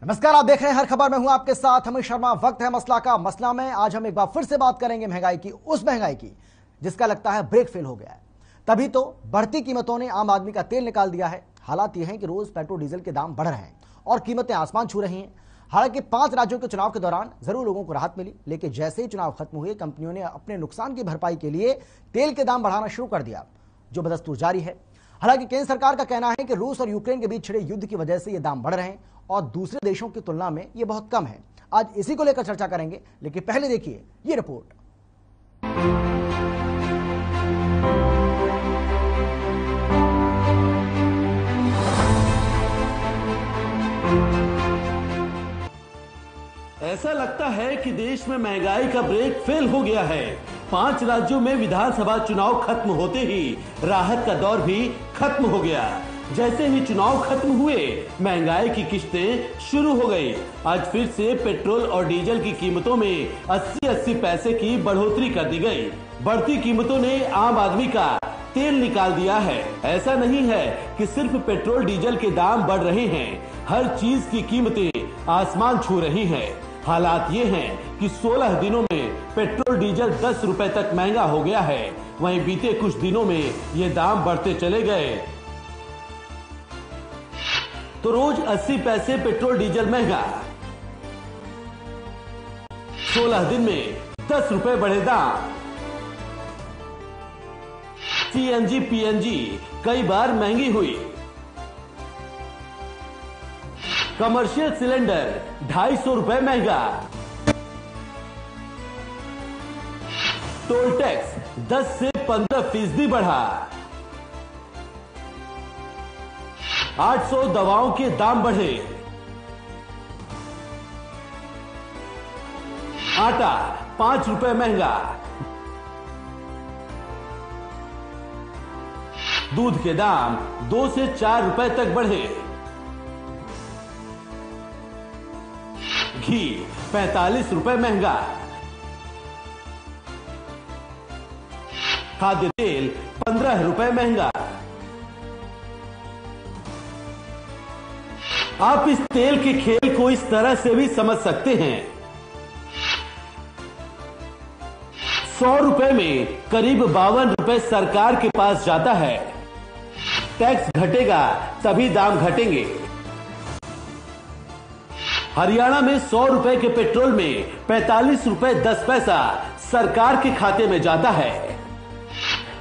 नमस्कार, आप देख रहे हैं हर खबर में हूं आपके साथ अमित शर्मा। वक्त है मसला का। मसला में आज हम एक बार फिर से बात करेंगे महंगाई की, उस महंगाई की जिसका लगता है ब्रेक फेल हो गया है। तभी तो बढ़ती कीमतों ने आम आदमी का तेल निकाल दिया है। हालात यह है कि रोज पेट्रोल डीजल के दाम बढ़ रहे हैं और कीमतें आसमान छू रही हैं। हालांकि 5 राज्यों के चुनाव के दौरान जरूर लोगों को राहत मिली, लेकिन जैसे ही चुनाव खत्म हुए कंपनियों ने अपने नुकसान की भरपाई के लिए तेल के दाम बढ़ाना शुरू कर दिया, जो बदस्तूर जारी है। हालांकि केंद्र सरकार का कहना है कि रूस और यूक्रेन के बीच छिड़े युद्ध की वजह से ये दाम बढ़ रहे हैं और दूसरे देशों की तुलना में ये बहुत कम है। आज इसी को लेकर चर्चा करेंगे, लेकिन पहले देखिए ये रिपोर्ट। ऐसा लगता है कि देश में महंगाई का ब्रेक फेल हो गया है। 5 राज्यों में विधानसभा चुनाव खत्म होते ही राहत का दौर भी खत्म हो गया। जैसे ही चुनाव खत्म हुए महंगाई की किश्तें शुरू हो गई। आज फिर से पेट्रोल और डीजल की कीमतों में 80-80 पैसे की बढ़ोतरी कर दी गई। बढ़ती कीमतों ने आम आदमी का तेल निकाल दिया है। ऐसा नहीं है कि सिर्फ पेट्रोल डीजल के दाम बढ़ रहे हैं, हर चीज की कीमतें आसमान छू रही हैं। हालात ये हैं कि 16 दिनों में पेट्रोल डीजल 10 रुपए तक महंगा हो गया है। वहीं बीते कुछ दिनों में ये दाम बढ़ते चले गए तो रोज 80 पैसे पेट्रोल डीजल महंगा। 16 दिन में 10 रुपए बढ़े दाम। सीएनजी पीएनजी कई बार महंगी हुई। कमर्शियल सिलेंडर 250 रुपए महंगा। टोल टैक्स 10 से 15% बढ़ा। 800 दवाओं के दाम बढ़े। आटा 5 रुपए महंगा। दूध के दाम 2 से 4 रुपए तक बढ़े। घी 45 रुपए महंगा। खाद्य तेल 15 रुपए महंगा। आप इस तेल के खेल को इस तरह से भी समझ सकते हैं। 100 रुपए में करीब 52 रुपए सरकार के पास जाता है। टैक्स घटेगा तभी दाम घटेंगे। हरियाणा में 100 रुपए के पेट्रोल में 45 रुपए 10 पैसा सरकार के खाते में जाता है।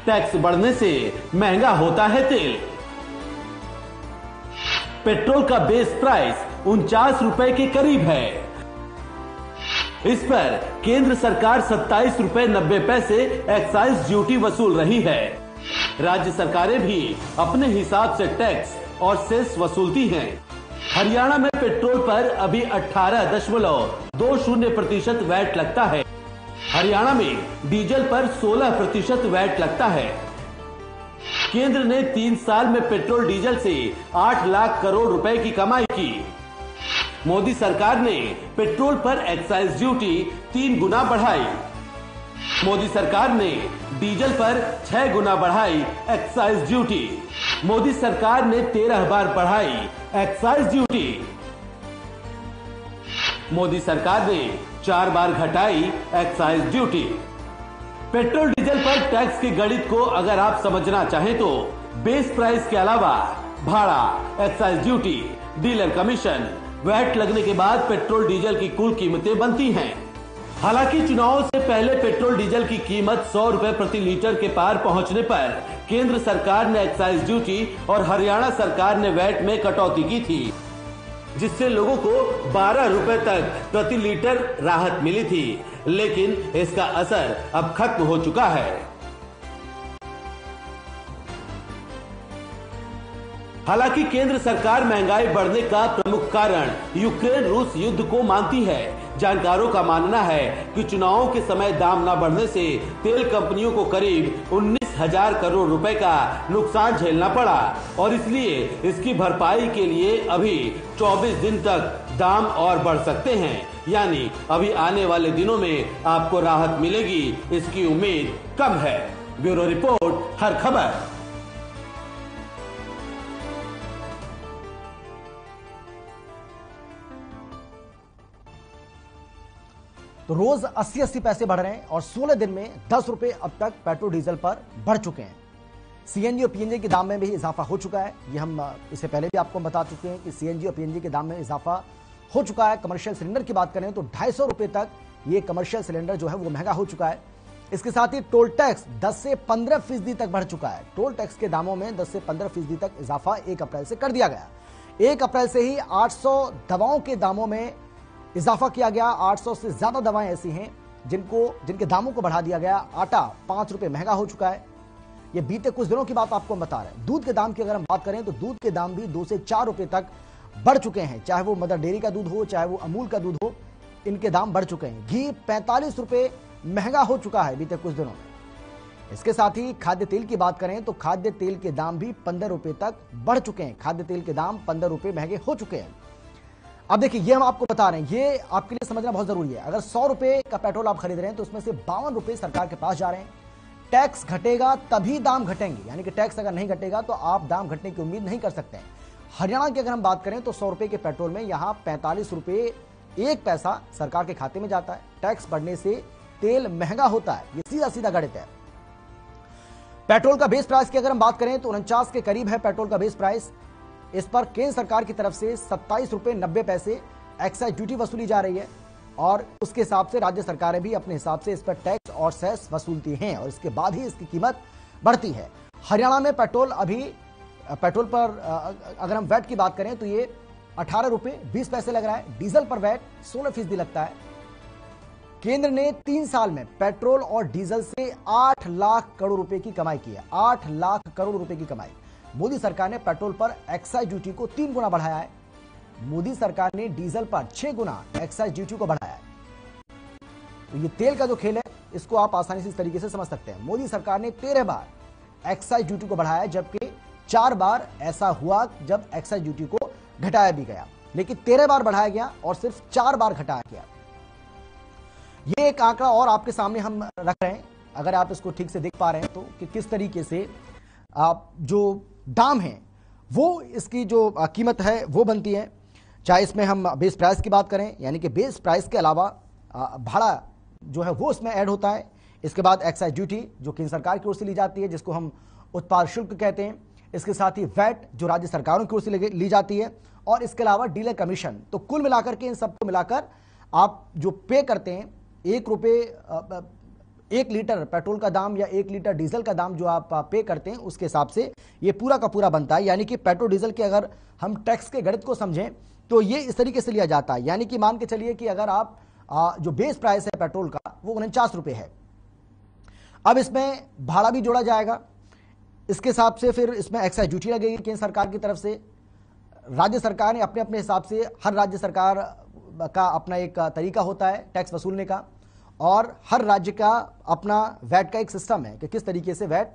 टैक्स बढ़ने से महंगा होता है तेल। पेट्रोल का बेस प्राइस 49 रुपए के करीब है। इस पर केंद्र सरकार 27 रुपए 90 पैसे एक्साइज ड्यूटी वसूल रही है। राज्य सरकारें भी अपने हिसाब से टैक्स और सेस वसूलती हैं। हरियाणा में पेट्रोल पर अभी 18.20% वैट लगता है। हरियाणा में डीजल पर 16% वैट लगता है। केंद्र ने 3 साल में पेट्रोल डीजल से 8 लाख करोड़ रुपए की कमाई की। मोदी सरकार ने पेट्रोल पर एक्साइज ड्यूटी 3 गुना बढ़ाई। मोदी सरकार ने डीजल पर 6 गुना बढ़ाई एक्साइज ड्यूटी। मोदी सरकार ने 13 बार बढ़ाई एक्साइज ड्यूटी। मोदी सरकार ने 4 बार घटाई एक्साइज ड्यूटी। पेट्रोल डीजल पर टैक्स के गणित को अगर आप समझना चाहें तो बेस प्राइस के अलावा भाड़ा, excise duty, dealer commission, VAT लगने के बाद पेट्रोल डीजल की कुल कीमतें बनती हैं। हालांकि चुनाव से पहले पेट्रोल डीजल की कीमत 100 रुपए प्रति लीटर के पार पहुंचने पर केंद्र सरकार ने एक्साइज ड्यूटी और हरियाणा सरकार ने वैट में कटौती की थी, जिससे लोगों को 12 रुपए तक प्रति लीटर राहत मिली थी। लेकिन इसका असर अब खत्म हो चुका है। हालांकि केंद्र सरकार महंगाई बढ़ने का प्रमुख कारण यूक्रेन रूस युद्ध को मानती है। जानकारों का मानना है कि चुनावों के समय दाम न बढ़ने से तेल कंपनियों को करीब 19,000 करोड़ रुपए का नुकसान झेलना पड़ा और इसलिए इसकी भरपाई के लिए अभी 24 दिन तक दाम और बढ़ सकते हैं। यानी अभी आने वाले दिनों में आपको राहत मिलेगी, इसकी उम्मीद कम है। ब्यूरो रिपोर्ट, हर खबर। तो रोज 80-80 पैसे बढ़ रहे हैं और 16 दिन में 10 रुपए अब तक पेट्रोल डीजल पर बढ़ चुके हैं। सीएनजी और पीएनजी के दाम में भी इजाफा हो चुका है। ये हम इससे पहले भी आपको बता चुके हैं कि सीएनजी और पीएनजी के दाम में इजाफा हो चुका है। कमर्शियल सिलेंडर की बात करें तो 250 रुपए तक ये कमर्शियल सिलेंडर जो है वो महंगा हो चुका है। इसके साथ ही टोल टैक्स 10 से 15% तक बढ़ चुका है। टोल टैक्स के दामों में 10 से 15% तक इजाफा 1 अप्रैल से कर दिया गया। 1 अप्रैल से ही 800 दवाओं के दामों में इजाफा किया गया। 800 से ज्यादा दवाएं ऐसी हैं जिनके दामों को बढ़ा दिया गया। आटा 5 रुपए महंगा हो चुका है। ये बीते कुछ दिनों की बात आपको बता रहे हैं। दूध के दाम की अगर हम बात करें तो दूध के दाम भी 2 से 4 रुपए तक बढ़ चुके हैं। चाहे वो मदर डेयरी का दूध हो, चाहे वो अमूल का दूध हो, इनके दाम बढ़ चुके हैं। घी 45 रुपए महंगा हो चुका है बीते कुछ दिनों में। इसके साथ ही खाद्य तेल की बात करें तो खाद्य तेल के दाम भी 15 रुपए तक बढ़ चुके हैं। खाद्य तेल के दाम 15 रुपए महंगे हो चुके हैं। अब देखिए, ये हम आपको बता रहे हैं, ये आपके लिए समझना बहुत जरूरी है। अगर 100 रुपए का पेट्रोल आप खरीद रहे हैं तो उसमें से 52 रुपए सरकार के पास जा रहे हैं। टैक्स घटेगा तभी दाम घटेंगे, यानी कि टैक्स अगर नहीं घटेगा तो आप दाम घटने की उम्मीद नहीं कर सकते हैं। हरियाणा की अगर हम बात करें तो 100 रुपए के पेट्रोल में यहां 45 रुपए 1 पैसा सरकार के खाते में जाता है। टैक्स बढ़ने से तेल महंगा होता है, ये सीधा सीधा गणित है। पेट्रोल का बेस प्राइस की अगर हम बात करें तो 49 के करीब है पेट्रोल का बेस प्राइस। इस पर केंद्र सरकार की तरफ से 27 रुपए 90 पैसे एक्साइज ड्यूटी वसूली जा रही है और उसके हिसाब से राज्य सरकारें भी अपने हिसाब से इस पर टैक्स और सेस वसूलती हैं और इसके बाद ही इसकी कीमत बढ़ती है। हरियाणा में पेट्रोल पर अगर हम वैट की बात करें तो ये 18 रुपए 20 पैसे लग रहा है। डीजल पर वैट 16% लगता है। केंद्र ने 3 साल में पेट्रोल और डीजल से 8 लाख करोड़ रुपए की कमाई की है। 8 लाख करोड़ रुपए की कमाई। मोदी सरकार ने पेट्रोल पर एक्साइज ड्यूटी को 3 गुना बढ़ाया है। मोदी सरकार ने डीजल पर 6 गुना एक्साइज ड्यूटी को बढ़ाया है। तो ये तेल का जो खेल है इसको आप आसानी से इस तरीके से समझ सकते हैं। मोदी सरकार ने 13 बार एक्साइज ड्यूटी को बढ़ाया, जबकि 4 बार ऐसा हुआ जब एक्साइज ड्यूटी को घटाया भी गया, लेकिन 13 बार बढ़ाया गया और सिर्फ 4 बार घटाया गया। ये एक आंकड़ा और आपके सामने हम रख रहे हैं, अगर आप इसको ठीक से देख पा रहे हैं तो, कि किस तरीके से आप जो दाम है वो इसकी जो कीमत है वो बनती है। चाहे इसमें हम बेस प्राइस की बात करें, यानी कि बेस प्राइस के अलावा भाड़ा जो है वो इसमें ऐड होता है। इसके बाद एक्साइज ड्यूटी जो केंद्र सरकार की ओर से ली जाती है, जिसको हम उत्पाद शुल्क कहते हैं। इसके साथ ही वैट जो राज्य सरकारों की ओर से ली जाती है और इसके अलावा डीलर कमीशन। तो कुल मिलाकर के इन सबको मिलाकर आप जो पे करते हैं 1 लीटर पेट्रोल का दाम या 1 लीटर डीजल का दाम जो आप पे करते हैं, उसके हिसाब से ये पूरा का पूरा बनता है। यानी कि पेट्रोल डीजल के अगर हम टैक्स के गणित को समझें तो ये इस तरीके से लिया जाता है। यानी कि मान के चलिए कि अगर आप जो बेस प्राइस है पेट्रोल का वो 49 रुपए है, अब इसमें भाड़ा भी जोड़ा जाएगा। इसके हिसाब से फिर इसमें एक्साइज ड्यूटी लगेगी केंद्र सरकार की तरफ से। राज्य सरकार ने अपने अपने हिसाब से, हर राज्य सरकार का अपना एक तरीका होता है टैक्स वसूलने का और हर राज्य का अपना वैट का एक सिस्टम है कि किस तरीके से वैट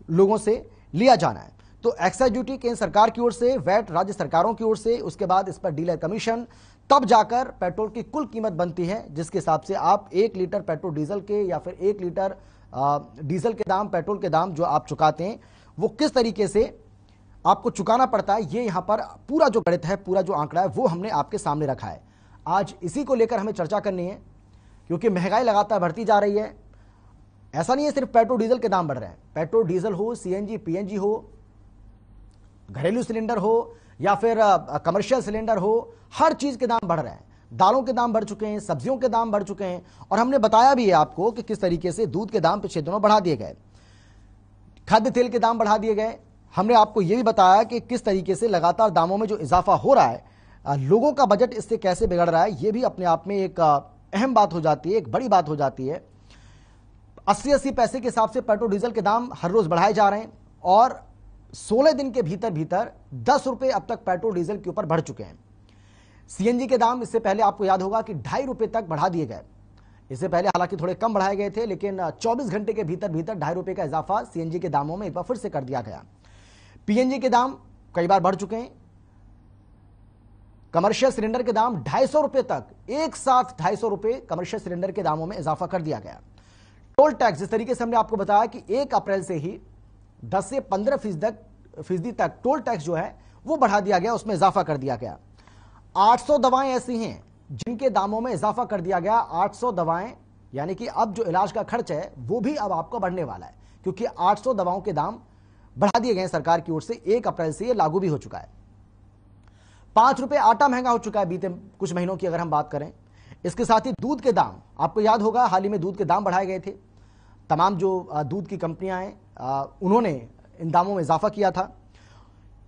लोगों से लिया जाना है। तो एक्साइज ड्यूटी केंद्र सरकार की ओर से, वैट राज्य सरकारों की ओर से, उसके बाद इस पर डीलर कमीशन, तब जाकर पेट्रोल की कुल कीमत बनती है, जिसके हिसाब से आप 1 लीटर पेट्रोल डीजल के या फिर 1 लीटर डीजल के दाम, पेट्रोल के दाम जो आप चुकाते हैं वो किस तरीके से आपको चुकाना पड़ता है। ये यहां पर पूरा जो गणित है, पूरा जो आंकड़ा है वो हमने आपके सामने रखा है। आज इसी को लेकर हमें चर्चा करनी है, क्योंकि महंगाई लगातार बढ़ती जा रही है। ऐसा नहीं है सिर्फ पेट्रोल डीजल के दाम बढ़ रहे हैं। पेट्रोल डीजल हो, सीएनजी पीएनजी हो, घरेलू सिलेंडर हो या फिर कमर्शियल सिलेंडर हो, हर चीज के दाम बढ़ रहे हैं। दालों के दाम बढ़ चुके हैं, सब्जियों के दाम बढ़ चुके हैं और हमने बताया भी है आपको कि किस तरीके से दूध के दाम पिछले दिनों बढ़ा दिए गए, खाद्य तेल के दाम बढ़ा दिए गए। हमने आपको यह भी बताया कि किस तरीके से लगातार दामों में जो इजाफा हो रहा है, लोगों का बजट इससे कैसे बिगड़ रहा है। यह भी अपने आप में एक अहम बात हो जाती है, एक बड़ी बात हो जाती है। 80-80 पैसे के हिसाब से पेट्रोल डीजल के दाम हर रोज बढ़ाए जा रहे हैं और 16 दिन के भीतर भीतर 10 रुपए अब तक पेट्रोल डीजल के ऊपर बढ़ चुके हैं। सीएनजी के दाम इससे पहले आपको याद होगा कि 2.5 रुपए तक बढ़ा दिए गए। इससे पहले हालांकि थोड़े कम बढ़ाए गए थे, लेकिन 24 घंटे के भीतर भीतर 2.5 रुपए का इजाफा सीएनजी के दामों में एक बार फिर से कर दिया गया। पीएनजी के दाम कई बार बढ़ चुके हैं। कमर्शियल सिलेंडर के दाम 250 रुपए तक, एक साथ 250 रुपए कमर्शियल सिलेंडर के दामों में इजाफा कर दिया गया। टोल टैक्स जिस तरीके से हमने आपको बताया कि 1 अप्रैल से ही 10 से 15% तक टोल टैक्स जो है वो बढ़ा दिया गया, उसमें इजाफा कर दिया गया। 800 दवाएं ऐसी हैं जिनके दामों में इजाफा कर दिया गया। 800 दवाएं, यानी कि अब जो इलाज का खर्च है वो भी अब आपको बढ़ने वाला है, क्योंकि 800 दवाओं के दाम बढ़ा दिए गए सरकार की ओर से। 1 अप्रैल से ये लागू भी हो चुका है। 5 रुपए आटा महंगा हो चुका है बीते कुछ महीनों की अगर हम बात करें। इसके साथ ही दूध के दाम, आपको याद होगा हाल ही में दूध के दाम बढ़ाए गए थे। तमाम जो दूध की कंपनियां हैं उन्होंने इन दामों में इजाफा किया था।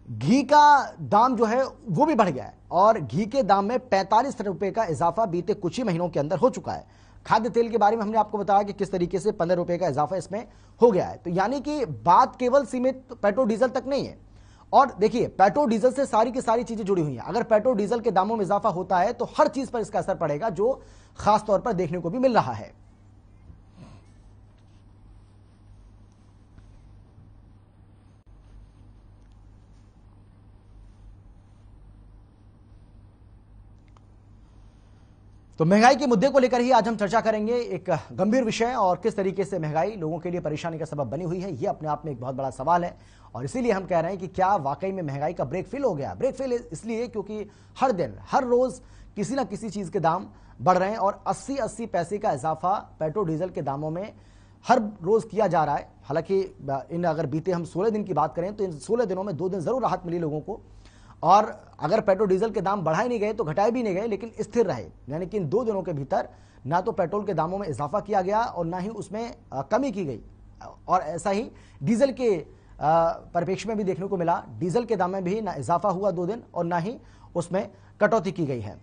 घी का दाम जो है वो भी बढ़ गया है और घी के दाम में 45 रुपए का इजाफा बीते कुछ ही महीनों के अंदर हो चुका है। खाद्य तेल के बारे में हमने आपको बताया कि किस तरीके से 15 रुपए का इजाफा इसमें हो गया है। तो यानी कि बात केवल सीमित पेट्रोल डीजल तक नहीं है। और देखिए, पेट्रोल डीजल से सारी की सारी चीजें जुड़ी हुई हैं। अगर पेट्रोल डीजल के दामों में इजाफा होता है तो हर चीज पर इसका असर पड़ेगा, जो खास तौर पर देखने को भी मिल रहा है। तो महंगाई के मुद्दे को लेकर ही आज हम चर्चा करेंगे। एक गंभीर विषय, और किस तरीके से महंगाई लोगों के लिए परेशानी का सबब बनी हुई है, यह अपने आप में एक बहुत बड़ा सवाल है। और इसीलिए हम कह रहे हैं कि क्या वाकई में महंगाई का ब्रेक फेल हो गया। ब्रेक फेल इसलिए क्योंकि हर दिन हर रोज किसी ना किसी चीज के दाम बढ़ रहे हैं और 80-80 पैसे का इजाफा पेट्रोल डीजल के दामों में हर रोज किया जा रहा है। हालांकि अगर बीते हम 16 दिन की बात करें तो इन 16 दिनों में 2 दिन जरूर राहत मिली लोगों को। और अगर पेट्रोल डीजल के दाम बढ़ाए नहीं गए तो घटाए भी नहीं गए, लेकिन स्थिर रहे। यानी कि इन 2 दिनों के भीतर ना तो पेट्रोल के दामों में इजाफा किया गया और ना ही उसमें कमी की गई। और ऐसा ही डीजल के परिप्रेक्ष्य में भी देखने को मिला। डीजल के दाम में भी ना इजाफा हुआ 2 दिन और ना ही उसमें कटौती की गई है।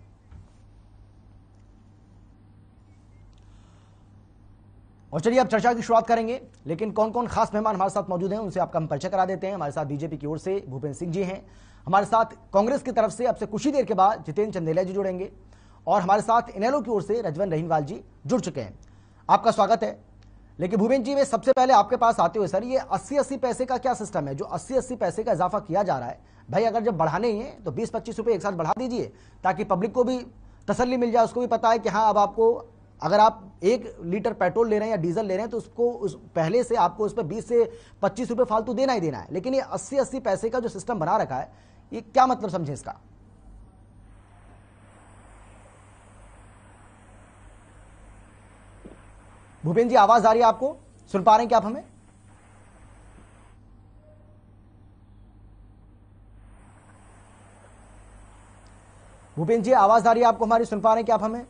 और चलिए अब चर्चा की शुरुआत करेंगे, लेकिन कौन कौन खास मेहमान हमारे साथ मौजूद हैं उनसे आपका हम परिचय करा देते हैं। हमारे साथ बीजेपी की ओर से भूपेंद्र सिंह जी हैं। हमारे साथ कांग्रेस की तरफ से अब से कुछ ही देर के बाद जितेंद्र चंदेला जी जुड़ेंगे। और हमारे साथ इनेलो की ओर से रजवन रहीमवाल जी जुड़ चुके हैं। आपका स्वागत है। लेकिन भूपेंद्र जी, मैं सबसे पहले आपके पास आते हुए सर, ये 80-80 पैसे का क्या सिस्टम है जो 80-80 पैसे का इजाफा किया जा रहा है? भाई अगर जब बढ़ाने ही है तो 20-25 रुपए एक साथ बढ़ा दीजिए, ताकि पब्लिक को भी तसल्ली मिल जाए, उसको भी पता है कि हाँ अब आपको, अगर आप 1 लीटर पेट्रोल ले रहे हैं या डीजल ले रहे हैं तो उसको उस पहले से आपको उस पर 20 से 25 रुपए फालतू देना ही देना है। लेकिन ये 80-80 पैसे का जो सिस्टम बना रखा है, ये क्या मतलब समझे इसका? भूपेंद्र जी, आवाज आ रही है आपको? सुन पा रहे हैं क्या आप हमें? भूपेंद्र जी, आवाज आ रही है आपको हमारी? सुन पा रहे हैं क्या आप हमें?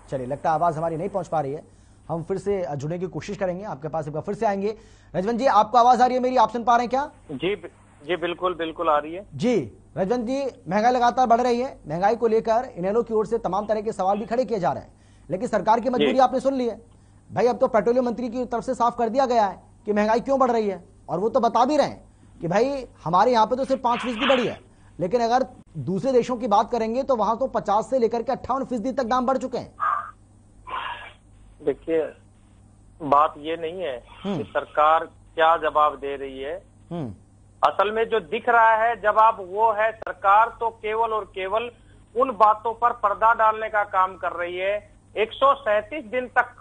चलिए, लगता है आवाज हमारी नहीं पहुंच पा रही है। हम फिर से जुड़ने की कोशिश करेंगे, आपके पास एक बार फिर से आएंगे। रजवन जी, आपको आवाज आ रही है मेरी? आप सुन पा रहे हैं क्या? जी बिल्कुल बिल्कुल आ रही है जी। रजवन जी, महंगाई लगातार बढ़ रही है। महंगाई को लेकर इनेलो की ओर से तमाम तरह के सवाल भी खड़े किए जा रहे हैं, लेकिन सरकार की मजबूरी आपने सुन ली है। भाई अब तो पेट्रोलियम मंत्री की तरफ से साफ कर दिया गया है कि महंगाई क्यों बढ़ रही है, और वो तो बता भी रहे हैं कि भाई हमारे यहाँ पे तो सिर्फ 5% बढ़ी है, लेकिन अगर दूसरे देशों की बात करेंगे तो वहां तो 50 से लेकर के 58% तक दाम बढ़ चुके हैं। देखिए, बात ये नहीं है कि सरकार क्या जवाब दे रही है। असल में जो दिख रहा है जवाब वो है, सरकार तो केवल और केवल उन बातों पर पर्दा डालने का काम कर रही है। 137 दिन तक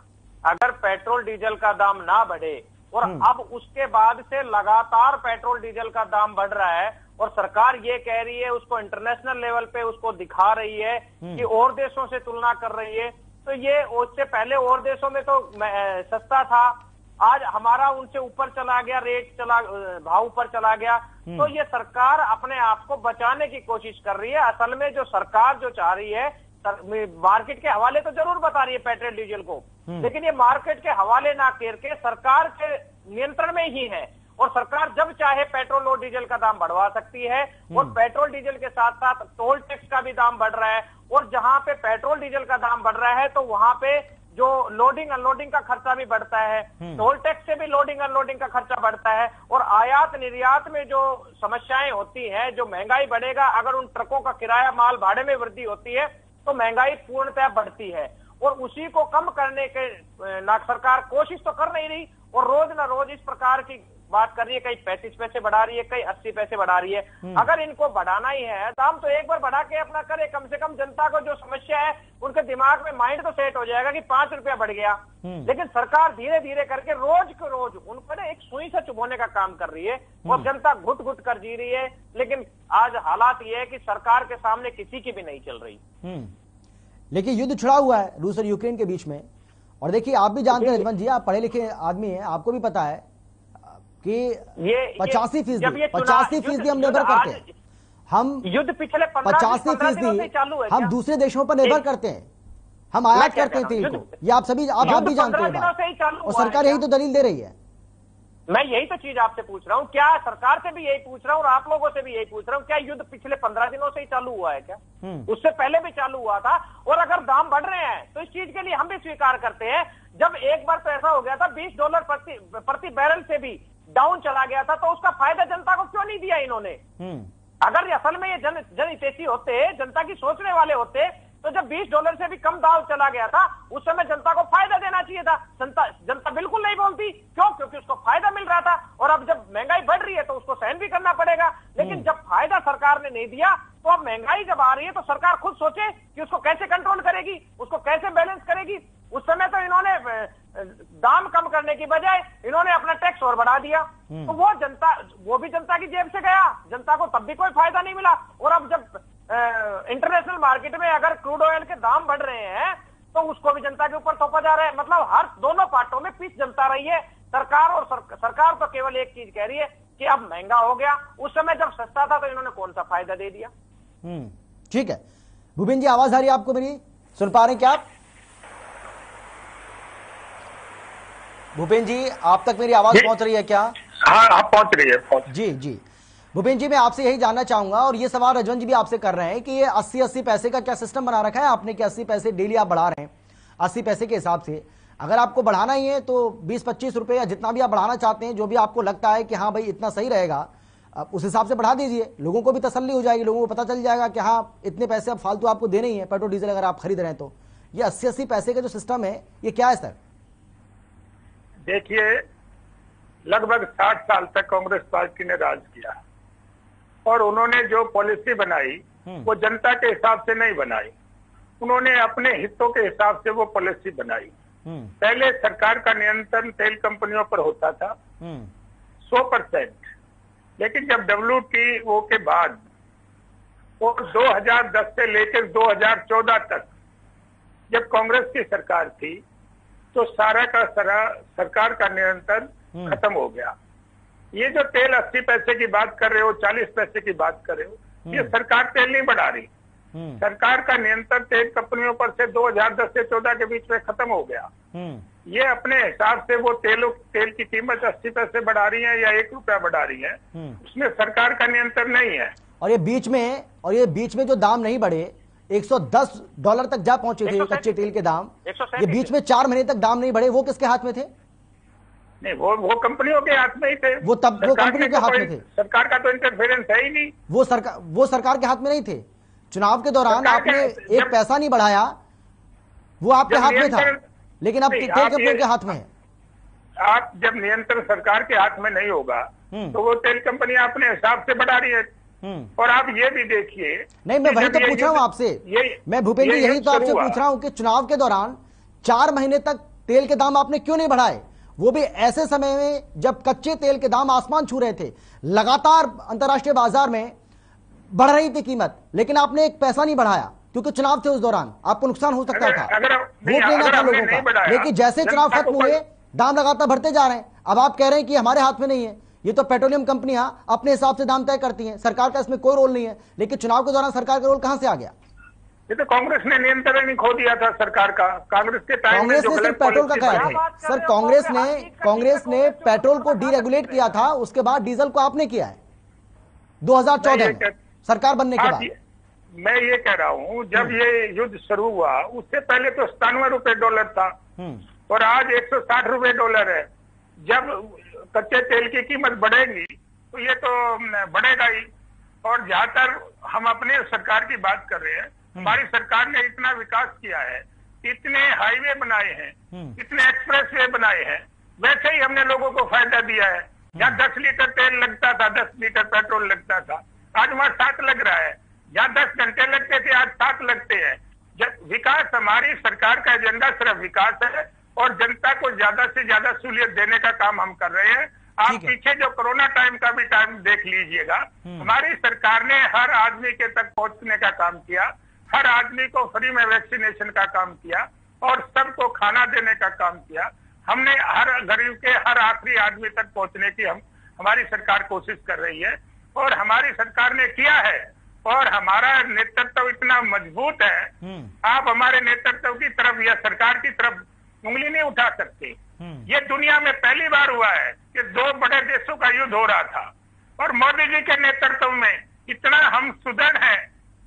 अगर पेट्रोल डीजल का दाम ना बढ़े और अब उसके बाद से लगातार पेट्रोल डीजल का दाम बढ़ रहा है और सरकार ये कह रही है, उसको इंटरनेशनल लेवल पे उसको दिखा रही है कि और देशों से तुलना कर रही है, तो ये उससे पहले और देशों में तो सस्ता था, आज हमारा उनसे ऊपर चला गया, भाव ऊपर चला गया। तो ये सरकार अपने आप को बचाने की कोशिश कर रही है। असल में जो सरकार जो चाह रही है, मार्केट के हवाले तो जरूर बता रही है पेट्रोल डीजल को, लेकिन ये मार्केट के हवाले ना करके सरकार के नियंत्रण में ही है। और सरकार जब चाहे पेट्रोल और डीजल का दाम बढ़वा सकती है। और पेट्रोल डीजल के साथ साथ टोल टैक्स का भी दाम बढ़ रहा है, और जहां पे पेट्रोल डीजल का दाम बढ़ रहा है तो वहां पे जो लोडिंग अनलोडिंग का खर्चा भी बढ़ता है, टोल टैक्स से भी लोडिंग अनलोडिंग का खर्चा बढ़ता है। और आयात निर्यात में जो समस्याएं होती हैं, जो महंगाई बढ़ेगा, अगर उन ट्रकों का किराया माल भाड़े में वृद्धि होती है तो महंगाई पूर्णतः बढ़ती है। और उसी को कम करने के ना सरकार कोशिश तो कर नहीं रही, और रोज न रोज इस प्रकार की बात कर रही है, कहीं 35 पैसे बढ़ा रही है, कहीं 80 पैसे बढ़ा रही है। अगर इनको बढ़ाना ही है दाम तो एक बार बढ़ा के अपना करे, कम से कम जनता को जो समस्या है उनके दिमाग में माइंड तो सेट हो जाएगा कि 5 रुपया बढ़ गया। लेकिन सरकार धीरे धीरे करके रोज के रोज उनको ना एक सुई से चुभोने का काम कर रही है और जनता घुट घुट कर जी रही है। लेकिन आज हालात ये है कि सरकार के सामने किसी की भी नहीं चल रही। लेकिन युद्ध छिड़ा हुआ है रूस और यूक्रेन के बीच में। और देखिए आप भी जानते हैं रिजवान जी, आप पढ़े लिखे आदमी हैं, आपको भी पता है कि 85% हम निर्भर करते हैं। हम युद्ध पिछले 85% हम दूसरे देशों पर निर्भर करते हैं, हम आयात करते हैं तेल को। ये आप भी जानते हैं और सरकार यही तो दलील दे रही है। मैं यही तो चीज आपसे पूछ रहा हूँ, क्या सरकार से भी यही पूछ रहा हूँ और आप लोगों से भी यही पूछ रहा हूँ, क्या युद्ध पिछले 15 दिनों से ही चालू हुआ है क्या? उससे पहले भी चालू हुआ था। और अगर दाम बढ़ रहे हैं तो इस चीज के लिए हम भी स्वीकार करते हैं। जब एक बार तो ऐसा हो गया था $20 प्रति बैरल से भी डाउन चला गया था, तो उसका फायदा जनता को क्यों नहीं दिया इन्होंने? अगर असल में ये जन हितैषी होते, जनता की सोचने वाले होते, तो जब $20 से भी कम दाम चला गया था उस समय जनता को फायदा देना चाहिए था। जनता बिल्कुल नहीं बोलती, क्यों? क्योंकि उसको फायदा मिल रहा था। और अब जब महंगाई बढ़ रही है तो उसको सहन भी करना पड़ेगा। लेकिन जब फायदा सरकार ने नहीं दिया तो अब महंगाई जब आ रही है तो सरकार खुद सोचे कि उसको कैसे कंट्रोल करेगी, उसको कैसे बैलेंस करेगी। उस समय तो इन्होंने दाम कम करने की बजाय इन्होंने अपना टैक्स और बढ़ा दिया, तो वो भी जनता की जेब से गया, जनता को तब भी कोई फायदा नहीं मिला। और अब जब इंटरनेशनल मार्केट में अगर क्रूड ऑयल के दाम बढ़ रहे हैं तो उसको भी जनता के ऊपर थोपा जा रहा है। मतलब हर दोनों पार्टों में पीछ जनता रही है। सरकार तो केवल एक चीज कह रही है कि अब महंगा हो गया, उस समय जब सस्ता था तो इन्होंने कौन सा फायदा दे दिया। ठीक है भूपेन जी, आवाज आ रही है आपको मेरी? सुन पा रहे हैं क्या आप? भूपेन जी आप तक मेरी आवाज पहुंच रही है क्या? हाँ आप पहुंच रही है। जी जी भूपेन जी, मैं आपसे यही जानना चाहूंगा और ये सवाल रजवन जी भी आपसे कर रहे हैं कि ये 80 पैसे का क्या सिस्टम बना रखा है आपने कि 80 पैसे डेली आप बढ़ा रहे हैं 80 पैसे के हिसाब से। अगर आपको बढ़ाना ही है तो 20-25 रुपए या जितना भी आप बढ़ाना चाहते हैं, जो भी आपको लगता है कि हाँ भाई इतना सही रहेगा, आप उस हिसाब से बढ़ा दीजिए। लोगों को भी तसल्ली हो जाएगी, लोगों को पता चल जाएगा कि हाँ इतने पैसे अब फालतू आपको देने ही है पेट्रोल डीजल अगर आप खरीद रहे हैं। तो ये 80 पैसे का जो सिस्टम है ये क्या है सर? देखिए लगभग 60 साल तक कांग्रेस पार्टी ने राज किया और उन्होंने जो पॉलिसी बनाई वो जनता के हिसाब से नहीं बनाई, उन्होंने अपने हितों के हिसाब से वो पॉलिसी बनाई। पहले सरकार का नियंत्रण तेल कंपनियों पर होता था 100%, लेकिन जब WTO के बाद वो 2010 से लेकर 2014 तक जब कांग्रेस की सरकार थी तो सारा का सारा सरकार का नियंत्रण खत्म हो गया। ये जो तेल 80 पैसे की बात कर रहे हो, 40 पैसे की बात कर रहे हो, ये सरकार तेल नहीं बढ़ा रही। सरकार का नियंत्रण तेल कंपनियों पर से 2010 से 14 के बीच में खत्म हो गया। ये अपने हिसाब से वो तेल की कीमत 80 पैसे बढ़ा रही है या 1 रुपया बढ़ा रही है, उसमें सरकार का नियंत्रण नहीं है। और ये बीच में जो दाम नहीं बढ़े, $110 तक जा पहुंचे थे कच्चे तेल के दाम, ये बीच में 4 महीने तक दाम नहीं बढ़े, वो किसके हाथ में थे? नहीं, वो कंपनियों के हाथ में ही थे। वो कंपनियों के हाथ में थे। सरकार का तो इंटरफेरेंस है ही नहीं। वो सरकार के हाथ में नहीं थे। चुनाव के दौरान आपने एक पैसा नहीं बढ़ाया, वो आपके हाथ में था, लेकिन अब तेल कंपनियों के हाथ में है। आप जब नियंत्रण सरकार के हाथ में नहीं होगा तो वो तेल कंपनी अपने हिसाब से बढ़ा रही है। और आप ये भी देखिए, नहीं मैं वही तो पूछ रहा हूं आपसे, मैं भूपेन जी यही तो आपसे पूछ रहा हूं कि चुनाव के दौरान 4 महीने तक तेल के दाम आपने क्यों नहीं बढ़ाए, वो भी ऐसे समय में जब कच्चे तेल के दाम आसमान छू रहे थे, लगातार अंतर्राष्ट्रीय बाजार में बढ़ रही थी कीमत, लेकिन आपने एक पैसा नहीं बढ़ाया क्योंकि चुनाव थे उस दौरान, आपको नुकसान हो सकता था, वोट लेना था लोगों का। लेकिन जैसे चुनाव खत्म हुए दाम लगातार बढ़ते जा रहे हैं। अब आप कह रहे हैं कि हमारे हाथ में नहीं है, ये तो पेट्रोलियम कंपनियां अपने हिसाब से दाम तय करती हैं, सरकार का इसमें कोई रोल नहीं है। लेकिन चुनाव के दौरान सरकार का रोल कहां से आ गया? ये तो कांग्रेस ने नियंत्रण ही खो दिया था सरकार का। कांग्रेस के टाइम में सिर्फ पेट्रोल का कहा था सर, कांग्रेस ने पेट्रोल को डीरेगुलेट किया था, उसके बाद डीजल को आपने किया है 2014 में सरकार बनने के बाद। मैं ये कह रहा हूँ जब ये युद्ध शुरू हुआ उससे पहले तो 97 रुपए डॉलर था और आज 160 रुपए डॉलर है। जब कच्चे तेल की कीमत बढ़ेगी तो ये तो बढ़ेगा ही। और जहां तक हम अपने सरकार की बात कर रहे हैं, हमारी सरकार ने इतना विकास किया है, इतने हाईवे बनाए हैं, इतने एक्सप्रेसवे बनाए हैं, वैसे ही हमने लोगों को फायदा दिया है। जहाँ 10 लीटर तेल लगता था, 10 लीटर पेट्रोल लगता था, आज वहाँ 7 लग रहा है। जहाँ 10 घंटे लगते थे, आज 7 लगते हैं। विकास, हमारी सरकार का एजेंडा सिर्फ विकास है और जनता को ज्यादा से ज्यादा सहूलियत देने का काम हम कर रहे हैं। आप पीछे जो कोरोना टाइम का भी टाइम देख लीजिएगा, हमारी सरकार ने हर आदमी के तक पहुंचने का काम किया, हर आदमी को फ्री में वैक्सीनेशन का काम किया और सबको खाना देने का काम किया। हमने हर गरीब के हर आखिरी आदमी तक पहुंचने की हमारी सरकार कोशिश कर रही है और हमारी सरकार ने किया है और हमारा नेतृत्व इतना मजबूत है, आप हमारे नेतृत्व की तरफ या सरकार की तरफ उंगली नहीं उठा सकते। ये दुनिया में पहली बार हुआ है कि 2 बड़े देशों का युद्ध हो रहा था और मोदी जी के नेतृत्व में इतना हम सुदृढ़ हैं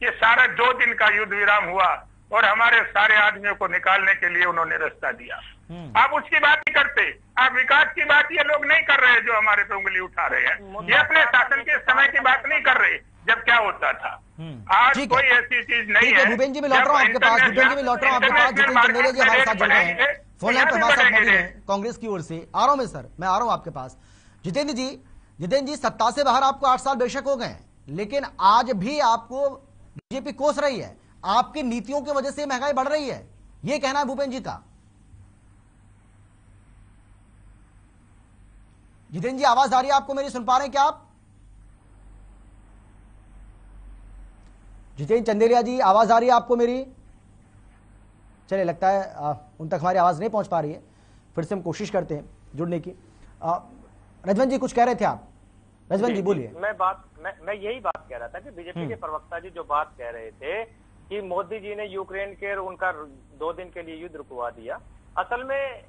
कि सारा 2 दिन का युद्ध विराम हुआ और हमारे सारे आदमियों को निकालने के लिए उन्होंने रास्ता दिया। आप उसकी बात नहीं करते, आप विकास की बात ये लोग नहीं कर रहे जो हमारे पे उंगली उठा रहे हैं। ये अपने शासन के समय की बात नहीं कर रहे जब क्या होता था। आज कोई ऐसी चीज नहीं है। भूपेन जी, मैं लौट रहा हूँ आपके पास, भूपेन जी मैं लौट रहा हूँ आपके पास। जितेंद्र चंदेलिया जी हमारे साथ जुड़ रहे हैं, फोन लाइन पर हमारे साथ मौजूद हैं कांग्रेस की ओर से। आ रहा हूं मैं सर, मैं आ रहा हूं आपके पास। जितेंद्र जी सत्ता से बाहर आपको 8 साल बेशक हो गए, लेकिन आज भी आपको बीजेपी कोस रही है, आपकी नीतियों की वजह से महंगाई बढ़ रही है, ये कहना है भूपेन जी का। जितेंद्र जी आवाज आ रही है आपको मेरी, सुन पा रहे हैं क्या आप? जितेंद्र चंदेलिया जी आवाज आ रही है आपको मेरी? चलिए, लगता है उन तक हमारी आवाज नहीं पहुंच पा रही है, फिर से हम कोशिश करते हैं जुड़ने की। रजवन जी कुछ कह रहे थे आप, रजवन जी बोलिए। मैं यही बात कह रहा था कि बीजेपी के प्रवक्ता जी जो बात कह रहे थे कि मोदी जी ने यूक्रेन के उनका 2 दिन के लिए युद्ध रुकवा दिया। असल में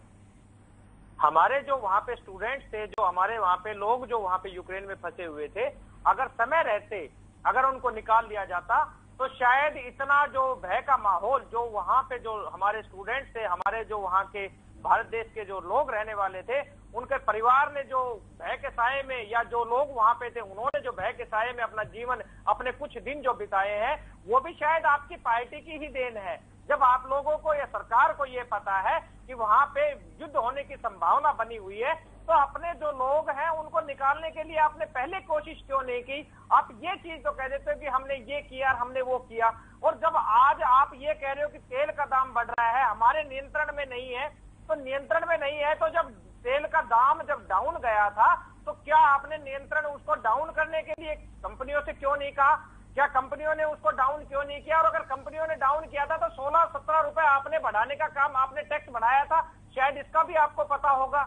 हमारे जो वहां पे स्टूडेंट्स थे, जो हमारे वहां पे लोग जो वहां पे यूक्रेन में फंसे हुए थे, अगर समय रहते अगर उनको निकाल लिया जाता तो शायद इतना जो भय का माहौल जो वहां पे जो हमारे स्टूडेंट्स थे, हमारे जो वहां के भारत देश के जो लोग रहने वाले थे, उनके परिवार ने जो भय के साए में, या जो लोग वहां पे थे उन्होंने जो भय के साए में अपना जीवन, अपने कुछ दिन जो बिताए हैं, वो भी शायद आपकी पार्टी की ही देन है। जब आप लोगों को या सरकार को ये पता है कि वहां पे युद्ध होने की संभावना बनी हुई है, तो अपने जो लोग हैं उनको निकालने के लिए आपने पहले कोशिश क्यों नहीं की? आप ये चीज तो कह देते हो कि हमने ये किया, हमने वो किया, और जब आज आप ये कह रहे हो कि तेल का दाम बढ़ रहा है, हमारे नियंत्रण में नहीं है, तो नियंत्रण में नहीं है तो जब तेल का दाम जब डाउन गया था तो क्या आपने नियंत्रण उसको डाउन करने के लिए कंपनियों से क्यों नहीं कहा? क्या कंपनियों ने उसको डाउन क्यों नहीं किया? और अगर कंपनियों ने डाउन किया था तो 16-17 रुपए आपने बढ़ाने का काम, आपने टैक्स बढ़ाया था, शायद इसका भी आपको पता होगा।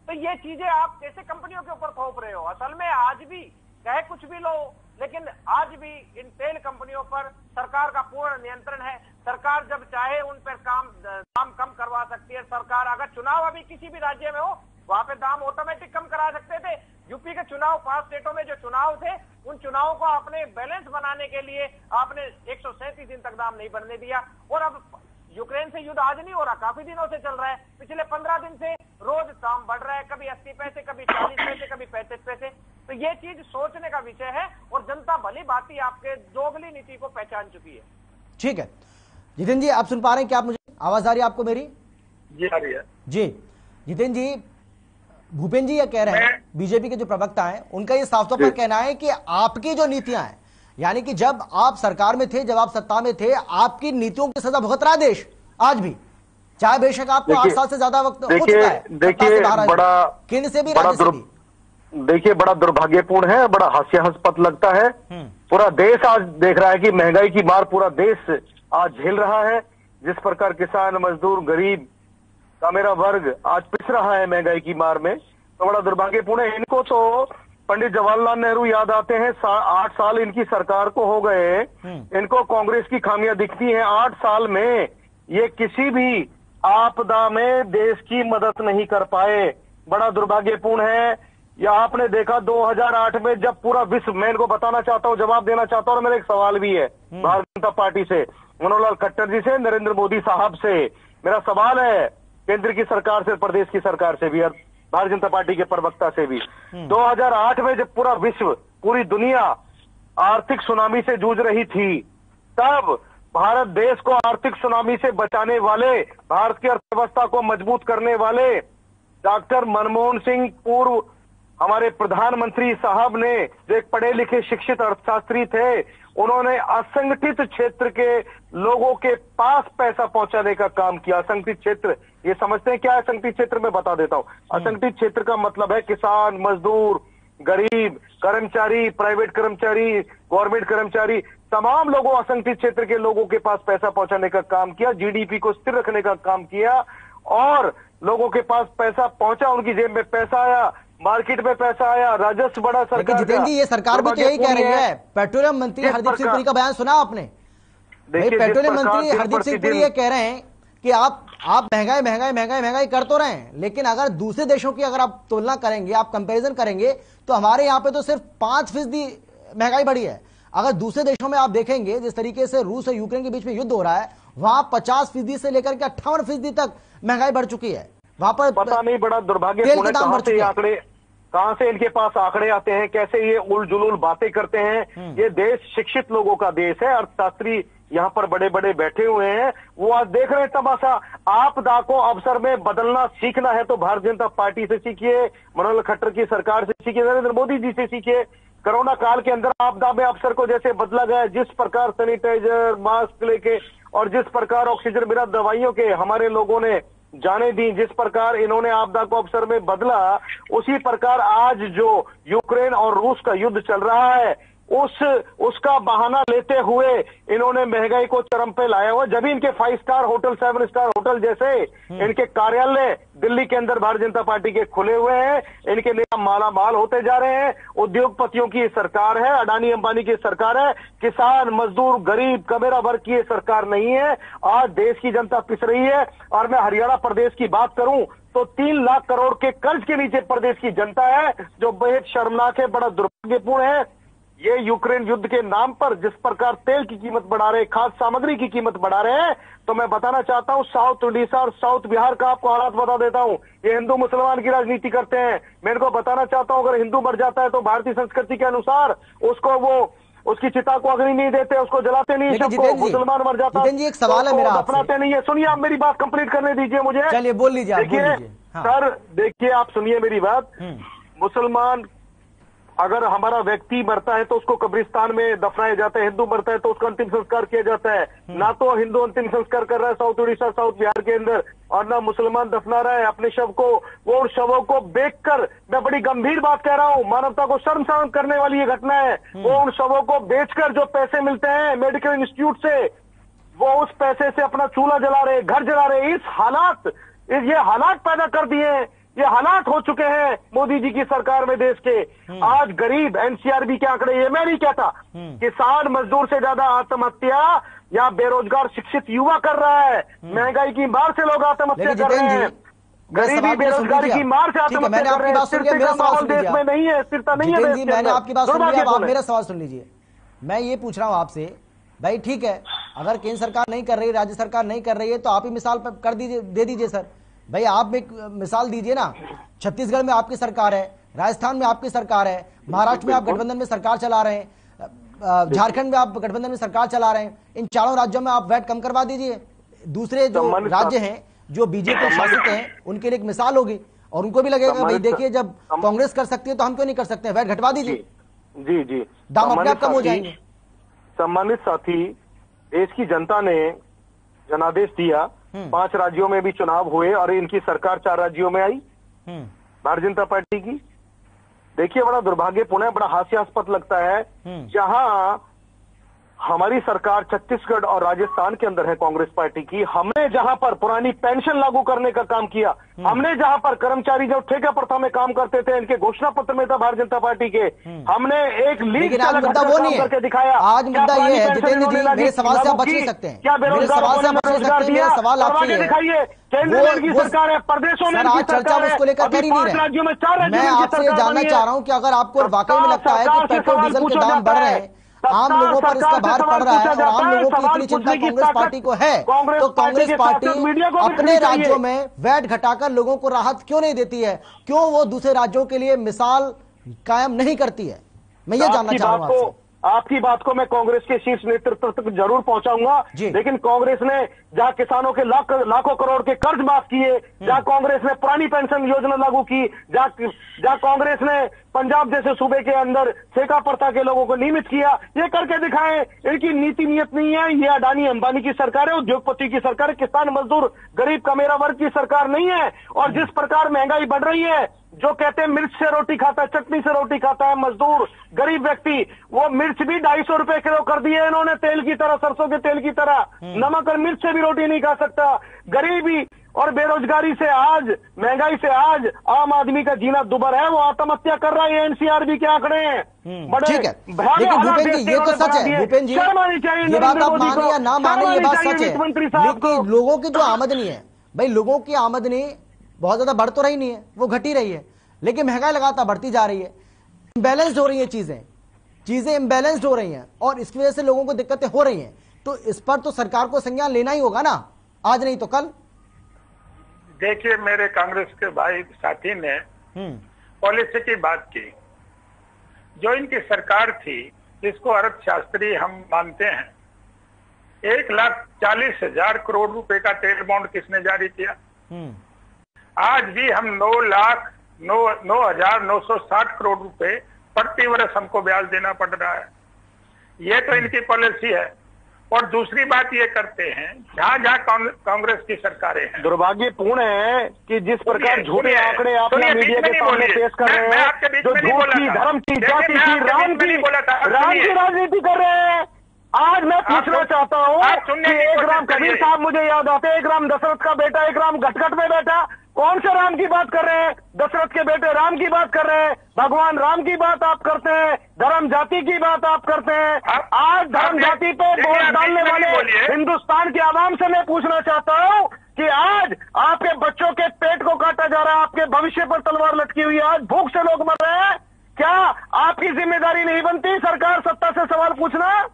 तो ये चीजें आप कैसे कंपनियों के ऊपर थोप रहे हो? असल में आज भी चाहे कुछ भी लो, लेकिन आज भी इन तेल कंपनियों पर सरकार का पूर्ण नियंत्रण है। सरकार जब चाहे उन पर दाम कम करवा सकती है। सरकार अगर चुनाव अभी किसी भी राज्य में हो, वहां पे दाम ऑटोमेटिक कम करा सकते थे। यूपी के चुनाव 5 स्टेटों में जो चुनाव थे, उन चुनावों को आपने बैलेंस बनाने के लिए आपने 137 दिन तक दाम नहीं बढ़ने दिया। और अब यूक्रेन से युद्ध आज नहीं हो रहा, काफी दिनों से चल रहा है। पिछले 15 दिन से रोज दाम बढ़ रहा है, कभी 80 पैसे, कभी 40 पैसे, कभी 35 पैसे। तो ये चीज सोचने का विषय है और जनता भली भांति आपके दोगली नीति को पहचान चुकी है। ठीक है जितेंद्र जी, आप सुन पा रहे हैं क्या? आप मुझे आवाज आ रही है आपको मेरी? जी आ रही है। जी जितेंद्र जी, भूपेन जी ये कह रहे हैं, बीजेपी के जो प्रवक्ता हैं उनका ये साफ तौर पर कहना है कि आपकी जो नीतियां हैं, यानी कि जब आप सरकार में थे, जब आप सत्ता में थे, आपकी नीतियों की सजा भुगत रहा है देश आज भी, चाहे बेशक आपको 8 साल से ज्यादा वक्त हो चुका है। देखिए बड़ा केंद्र से भी, राज्य से भी। देखिए बड़ा दुर्भाग्यपूर्ण है, बड़ा हास्यास्पद लगता है। पूरा देश आज देख रहा है कि महंगाई की मार पूरा देश आज झेल रहा है। जिस प्रकार किसान, मजदूर, गरीब का मेरा वर्ग आज पिस रहा है महंगाई की मार में, तो बड़ा दुर्भाग्यपूर्ण है। इनको तो पंडित जवाहरलाल नेहरू याद आते हैं। 8 साल इनकी सरकार को हो गए, इनको कांग्रेस की खामियां दिखती हैं। 8 साल में ये किसी भी आपदा में देश की मदद नहीं कर पाए, बड़ा दुर्भाग्यपूर्ण है। या आपने देखा 2008 में जब पूरा विश्व, मैं इनको बताना चाहता हूं, जवाब देना चाहता हूं, और मेरा एक सवाल भी है भारतीय जनता पार्टी से, मनोहर लाल खट्टर जी से, नरेंद्र मोदी साहब से। मेरा सवाल है केंद्र की सरकार से, प्रदेश की सरकार से भी, और भारतीय जनता पार्टी के प्रवक्ता से भी। 2008 में जब पूरा विश्व, पूरी दुनिया आर्थिक सुनामी से जूझ रही थी, तब भारत देश को आर्थिक सुनामी से बचाने वाले, भारत की अर्थव्यवस्था को मजबूत करने वाले डॉक्टर मनमोहन सिंह, पूर्व हमारे प्रधानमंत्री साहब ने, जो एक पढ़े लिखे शिक्षित अर्थशास्त्री थे, उन्होंने असंगठित क्षेत्र के लोगों के पास पैसा पहुंचाने का काम किया। असंगठित क्षेत्र, ये समझते हैं क्या है असंगठित क्षेत्र? मैं बता देता हूं। असंगठित क्षेत्र का मतलब है किसान, मजदूर, गरीब, कर्मचारी, प्राइवेट कर्मचारी, गवर्नमेंट कर्मचारी, तमाम लोगों, असंगठित क्षेत्र के लोगों के पास पैसा पहुंचाने का काम किया, जीडीपी को स्थिर रखने का काम किया, और लोगों के पास पैसा पहुंचा, उनकी जेब में पैसा आया, मार्केट में पैसा आया, राजस्व बढ़ा सरकार। जितेंद्र जी, ये सरकार भी तो यही कह रही है। पेट्रोलियम मंत्री हरदीप सिंह पुरी का बयान सुना आपने? पेट्रोलियम मंत्री हरदीप सिंह पुरी ये कह रहे हैं कि आप महंगाई महंगाई महंगाई महंगाई कर तो रहे हैं, लेकिन अगर दूसरे देशों की अगर आप तुलना करेंगे, आप कंपैरिजन करेंगे, तो हमारे यहाँ पे तो सिर्फ 5% महंगाई बढ़ी है। अगर दूसरे देशों में आप देखेंगे, जिस तरीके से रूस और यूक्रेन के बीच में युद्ध हो रहा है, वहां 50% से लेकर के 58% तक महंगाई बढ़ चुकी है। वहां पर पता नहीं, बड़ा दुर्भाग्यपूर्ण है, कहां से इनके पास आंकड़े आते हैं, कैसे ये उलझुल बातें करते हैं। ये देश शिक्षित लोगों का देश है, अर्थशास्त्री यहाँ पर बड़े बड़े बैठे हुए हैं, वो आज देख रहे हैं तमाशा। आपदा को अवसर में बदलना सीखना है तो भारतीय जनता पार्टी से सीखिए, मनोहर खट्टर की सरकार से सीखिए, नरेंद्र मोदी जी से सीखिए। कोरोना काल के अंदर आपदा में अवसर को जैसे बदला गया, जिस प्रकार सैनिटाइजर, मास्क लेके और जिस प्रकार ऑक्सीजन बिना दवाइयों के हमारे लोगों ने जाने दी, जिस प्रकार इन्होंने आपदा को अवसर में बदला, उसी प्रकार आज जो यूक्रेन और रूस का युद्ध चल रहा है, उसका बहाना लेते हुए इन्होंने महंगाई को चरम पे लाया हुआ। जब इनके 5 स्टार होटल, 7 स्टार होटल जैसे इनके कार्यालय दिल्ली के अंदर भारतीय जनता पार्टी के खुले हुए हैं, इनके नेता माला माल होते जा रहे हैं। उद्योगपतियों की सरकार है, अडानी अंबानी की सरकार है, किसान, मजदूर, गरीब, कमेरा वर्ग की सरकार नहीं है। आज देश की जनता पिस रही है। और मैं हरियाणा प्रदेश की बात करूं तो 3 लाख करोड़ के कर्ज के नीचे प्रदेश की जनता है, जो बेहद शर्मनाक है, बड़ा दुर्भाग्यपूर्ण है। ये यूक्रेन युद्ध के नाम पर जिस प्रकार तेल की कीमत बढ़ा रहे, खाद्य सामग्री की कीमत बढ़ा रहे हैं, तो मैं बताना चाहता हूं, साउथ उड़ीसा और साउथ बिहार का आपको हालात बता देता हूं। ये हिंदू मुसलमान की राजनीति करते हैं। मैं इनको बताना चाहता हूं, अगर हिंदू मर जाता है तो भारतीय संस्कृति के अनुसार उसकी चिता को अग्नि नहीं देते, उसको जलाते नहीं, सबको। मुसलमान मर जाता है, एक सवाल है मेरा, दफनाते नहीं है। सुनिए, आप मेरी बात कंप्लीट करने दीजिए मुझे। चलिए बोल लीजिए। देखिए सर, देखिए आप सुनिए मेरी बात। मुसलमान, अगर हमारा व्यक्ति मरता है तो उसको कब्रिस्तान में दफनाया जाता है, हिंदू मरता है तो उसका अंतिम संस्कार किया जाता है। ना तो हिंदू अंतिम संस्कार कर रहा है साउथ उड़ीसा, साउथ बिहार के अंदर, और ना मुसलमान दफना रहा है अपने शव को। वो उन शवों को बेचकर, मैं बड़ी गंभीर बात कह रहा हूं, मानवता को शर्मसार करने वाली ये घटना है। वो उन शवों को बेचकर जो पैसे मिलते हैं मेडिकल इंस्टीट्यूट से, वो उस पैसे से अपना चूल्हा जला रहे, घर जला रहे। ये हालात पैदा कर दिए, ये हालात हो चुके हैं मोदी जी की सरकार में देश के। आज गरीब, एनसीआरबी के आंकड़े, ये मैं नहीं कहता, किसान मजदूर से ज्यादा आत्महत्या या बेरोजगार शिक्षित युवा कर रहा है। महंगाई की मार से लोग आत्महत्या कर रहे हैं, गरीबी बेरोजगारी की मार से आत्महत्या कर रहे हैं। स्थिरता माहौल देश में नहीं है, स्थिरता नहीं है। मैंने आपकी बात सुन ली, अब आप मेरा सवाल सुन लीजिए। मैं ये पूछ रहा हूं आपसे, भाई ठीक है, अगर केंद्र सरकार नहीं कर रही, राज्य सरकार नहीं कर रही है, तो आप ही मिसाल कर दीजिए, दे दीजिए सर। भाई आप एक मिसाल दीजिए ना। छत्तीसगढ़ में आपकी सरकार है, राजस्थान में आपकी सरकार है, महाराष्ट्र में आप गठबंधन में सरकार चला रहे हैं, झारखंड में आप गठबंधन में सरकार चला रहे हैं। इन चारों राज्यों में आप वैट कम करवा दीजिए। दूसरे जो राज्य हैं जो बीजेपी शासित हैं, उनके लिए एक मिसाल होगी और उनको भी लगेगा भाई देखिए, जब कांग्रेस कर सकती है तो हम क्यों नहीं कर सकते, वैट घटवा दीजिए। जी जी, दाम अपने आप कम हो जाएंगे। सम्मानित साथी, देश की जनता ने जनादेश दिया, 5 राज्यों में भी चुनाव हुए और इनकी सरकार 4 राज्यों में आई भारतीय जनता पार्टी की। देखिए, बड़ा दुर्भाग्यपूर्ण है, बड़ा हास्यास्पद लगता है, जहां हमारी सरकार छत्तीसगढ़ और राजस्थान के अंदर है कांग्रेस पार्टी की। हमने जहां पर पुरानी पेंशन लागू करने का काम किया, हमने जहां पर कर्मचारी जो ठेका प्रथा में काम करते थे, इनके घोषणा पत्र में था भारतीय जनता पार्टी के, हमने एक लीग करके दिखाया। आज मुद्दा ये है जितेंद्र जी, मेरे सवाल से आप बच नहीं सकते हैं। क्या बेरोजगार दिया? सवाल आपसे दिखाइए। केंद्र की सरकार है, प्रदेशों में चर्चा उसको लेकर कर ही नहीं रहे। राज्यों में 4 राज्यों में मैं आपसे जानना चाह रहा हूं कि अगर आपको वाकई में लगता है कि पेट्रोल डीजल के दाम बढ़ रहे हैं, आम लोगों पर इसका भार पड़ रहा है और आम लोगों की इतनी चिंता कांग्रेस पार्टी को है, तो कांग्रेस पार्टी अपने राज्यों में वैट घटाकर लोगों को राहत क्यों नहीं देती है? क्यों वो दूसरे राज्यों के लिए मिसाल कायम नहीं करती है? मैं ये जानना चाह रहा हूं। आपकी बात को मैं कांग्रेस के शीर्ष नेतृत्व तक जरूर पहुंचाऊंगा, लेकिन कांग्रेस ने जहां किसानों के लाखों करोड़ के कर्ज माफ किए, जहां कांग्रेस ने पुरानी पेंशन योजना लागू की, जहां कांग्रेस ने पंजाब जैसे सूबे के अंदर ठेका प्रथा के लोगों को नियमित किया, ये करके दिखाएं। इनकी नीति नियत नहीं है। ये अडानी अंबानी की सरकार है, उद्योगपति की सरकार है, किसान मजदूर गरीब का मेरा वर्ग की सरकार नहीं है। और जिस प्रकार महंगाई बढ़ रही है, जो कहते हैं मिर्च से रोटी खाता है, चटनी से रोटी खाता है मजदूर गरीब व्यक्ति, वो मिर्च भी 250 रुपए किलो कर दिए इन्होंने, तेल की तरह, सरसों के तेल की तरह। नमक और मिर्च से भी रोटी नहीं खा सकता। गरीबी और बेरोजगारी से आज, महंगाई से आज आम आदमी का जीना दुभर है, वो आत्महत्या कर रहा है। एनसीआरबी के आंकड़े हैं बड़े। ठीक है, लेकिन भूपेन जी ये तो सच है, भूपेन जी ये बात आप माने या ना माने, ये बात सच है। लेकिन लोगों की जो आमदनी है भाई, लोगों की आमदनी बहुत ज्यादा बढ़ तो रही नहीं है, वो घटी रही है, लेकिन महंगाई लगातार बढ़ती जा रही है। इम्बैलेंस्ड हो रही है चीजें इम्बैलेंस्ड हो रही हैं, और इसकी वजह से लोगों को दिक्कतें हो रही हैं। तो इस पर तो सरकार को संज्ञान लेना ही होगा ना, आज नहीं तो कल। देखिए, मेरे कांग्रेस के भाई साथी ने पॉलिसी की बात की। जो इनकी सरकार थी, जिसको अर्थशास्त्री हम मानते हैं, 1,40,000 करोड़ रुपए का तेल बॉन्ड किसने जारी किया? आज भी हम 9,960 करोड़ रुपए प्रति वर्ष हमको ब्याज देना पड़ रहा है। ये तो इनकी पॉलिसी है। और दूसरी बात ये करते हैं, जहां जहां कांग्रेस की सरकारें हैं, दुर्भाग्यपूर्ण है कि जिस प्रकार झूठे आंकड़े आप मीडिया के सामने पेश कर रहे हैं, जो झूठ की, धर्म की, जाति की, राम की राजनीति कर रहे हैं। आज मैं पूछना चाहता हूँ कि एक राम कबीर साहब मुझे याद आते हैं, एक राम दशरथ का बेटा, एक राम घटघट में बैठा। कौन से राम की बात कर रहे हैं? दशरथ के बेटे राम की बात कर रहे हैं, भगवान राम की बात आप करते हैं, धर्म जाति की बात आप करते हैं। आज धर्म जाति पे वोट डालने वाले हिंदुस्तान के आवाम से मैं पूछना चाहता हूँ कि आज आपके बच्चों के पेट को काटा जा रहा है, आपके भविष्य पर तलवार लटकी हुई है, आज भूख से लोग मर रहे हैं। क्या आपकी जिम्मेदारी नहीं बनती सरकार सत्ता से सवाल पूछना?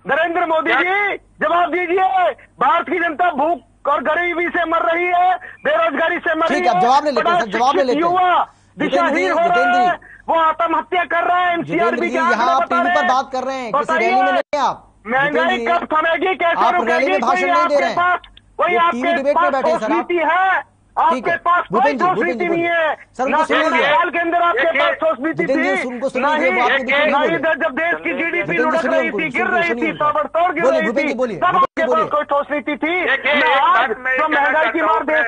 नरेंद्र मोदी जी जवाब दीजिए। भारत की जनता भूख और गरीबी से मर रही है, बेरोजगारी से मर रही है, जवाब ले लेते युवा दिशाहीन हो रहा है, वो आत्महत्या कर रहा है। एनसीआरबी के यहाँ आप टीवी पर बात कर रहे हैं, किसी रैली में नहीं है आप। महंगाई कब थमेगी, कैसे रुकेगी? भाषण नहीं दे रहे हैं, कोई आपके पास ठोस नीति है? आपके पास कोई ठोस नीति नहीं है। साल के अंदर आपके पास ठोस नीति थी नहीं? जब देश की जीडीपी लुढ़क रही थी, गिर रही थी, ताबड़तोड़ गिर रही थी, तब आपके पास कोई ठोस नीति थी? आज जो महंगाई की मार देश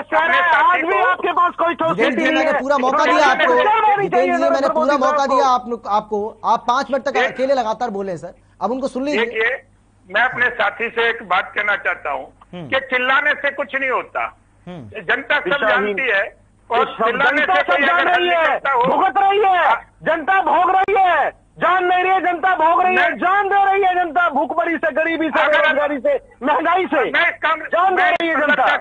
से रहे, आज भी आपके पास कोई ठोस नीति नहीं है। मैंने पूरा मौका दिया आपको, मैंने पूरा मौका दिया आपको। आप 5 मिनट तक अकेले लगातार बोले सर, अब उनको सुन लीजिए। मैं अपने साथी से एक बात कहना चाहता हूँ कि चिल्लाने से कुछ नहीं होता। जनता सब जानती है, और जनता सब जान रही है, भुगत रही है, जनता भोग रही है। जान नहीं रही है जनता, भोग रही है। जान दे रही है जनता, भूखमरी से, गरीबी से, बेरोजगारी से, महंगाई से जान दे रही है जनता।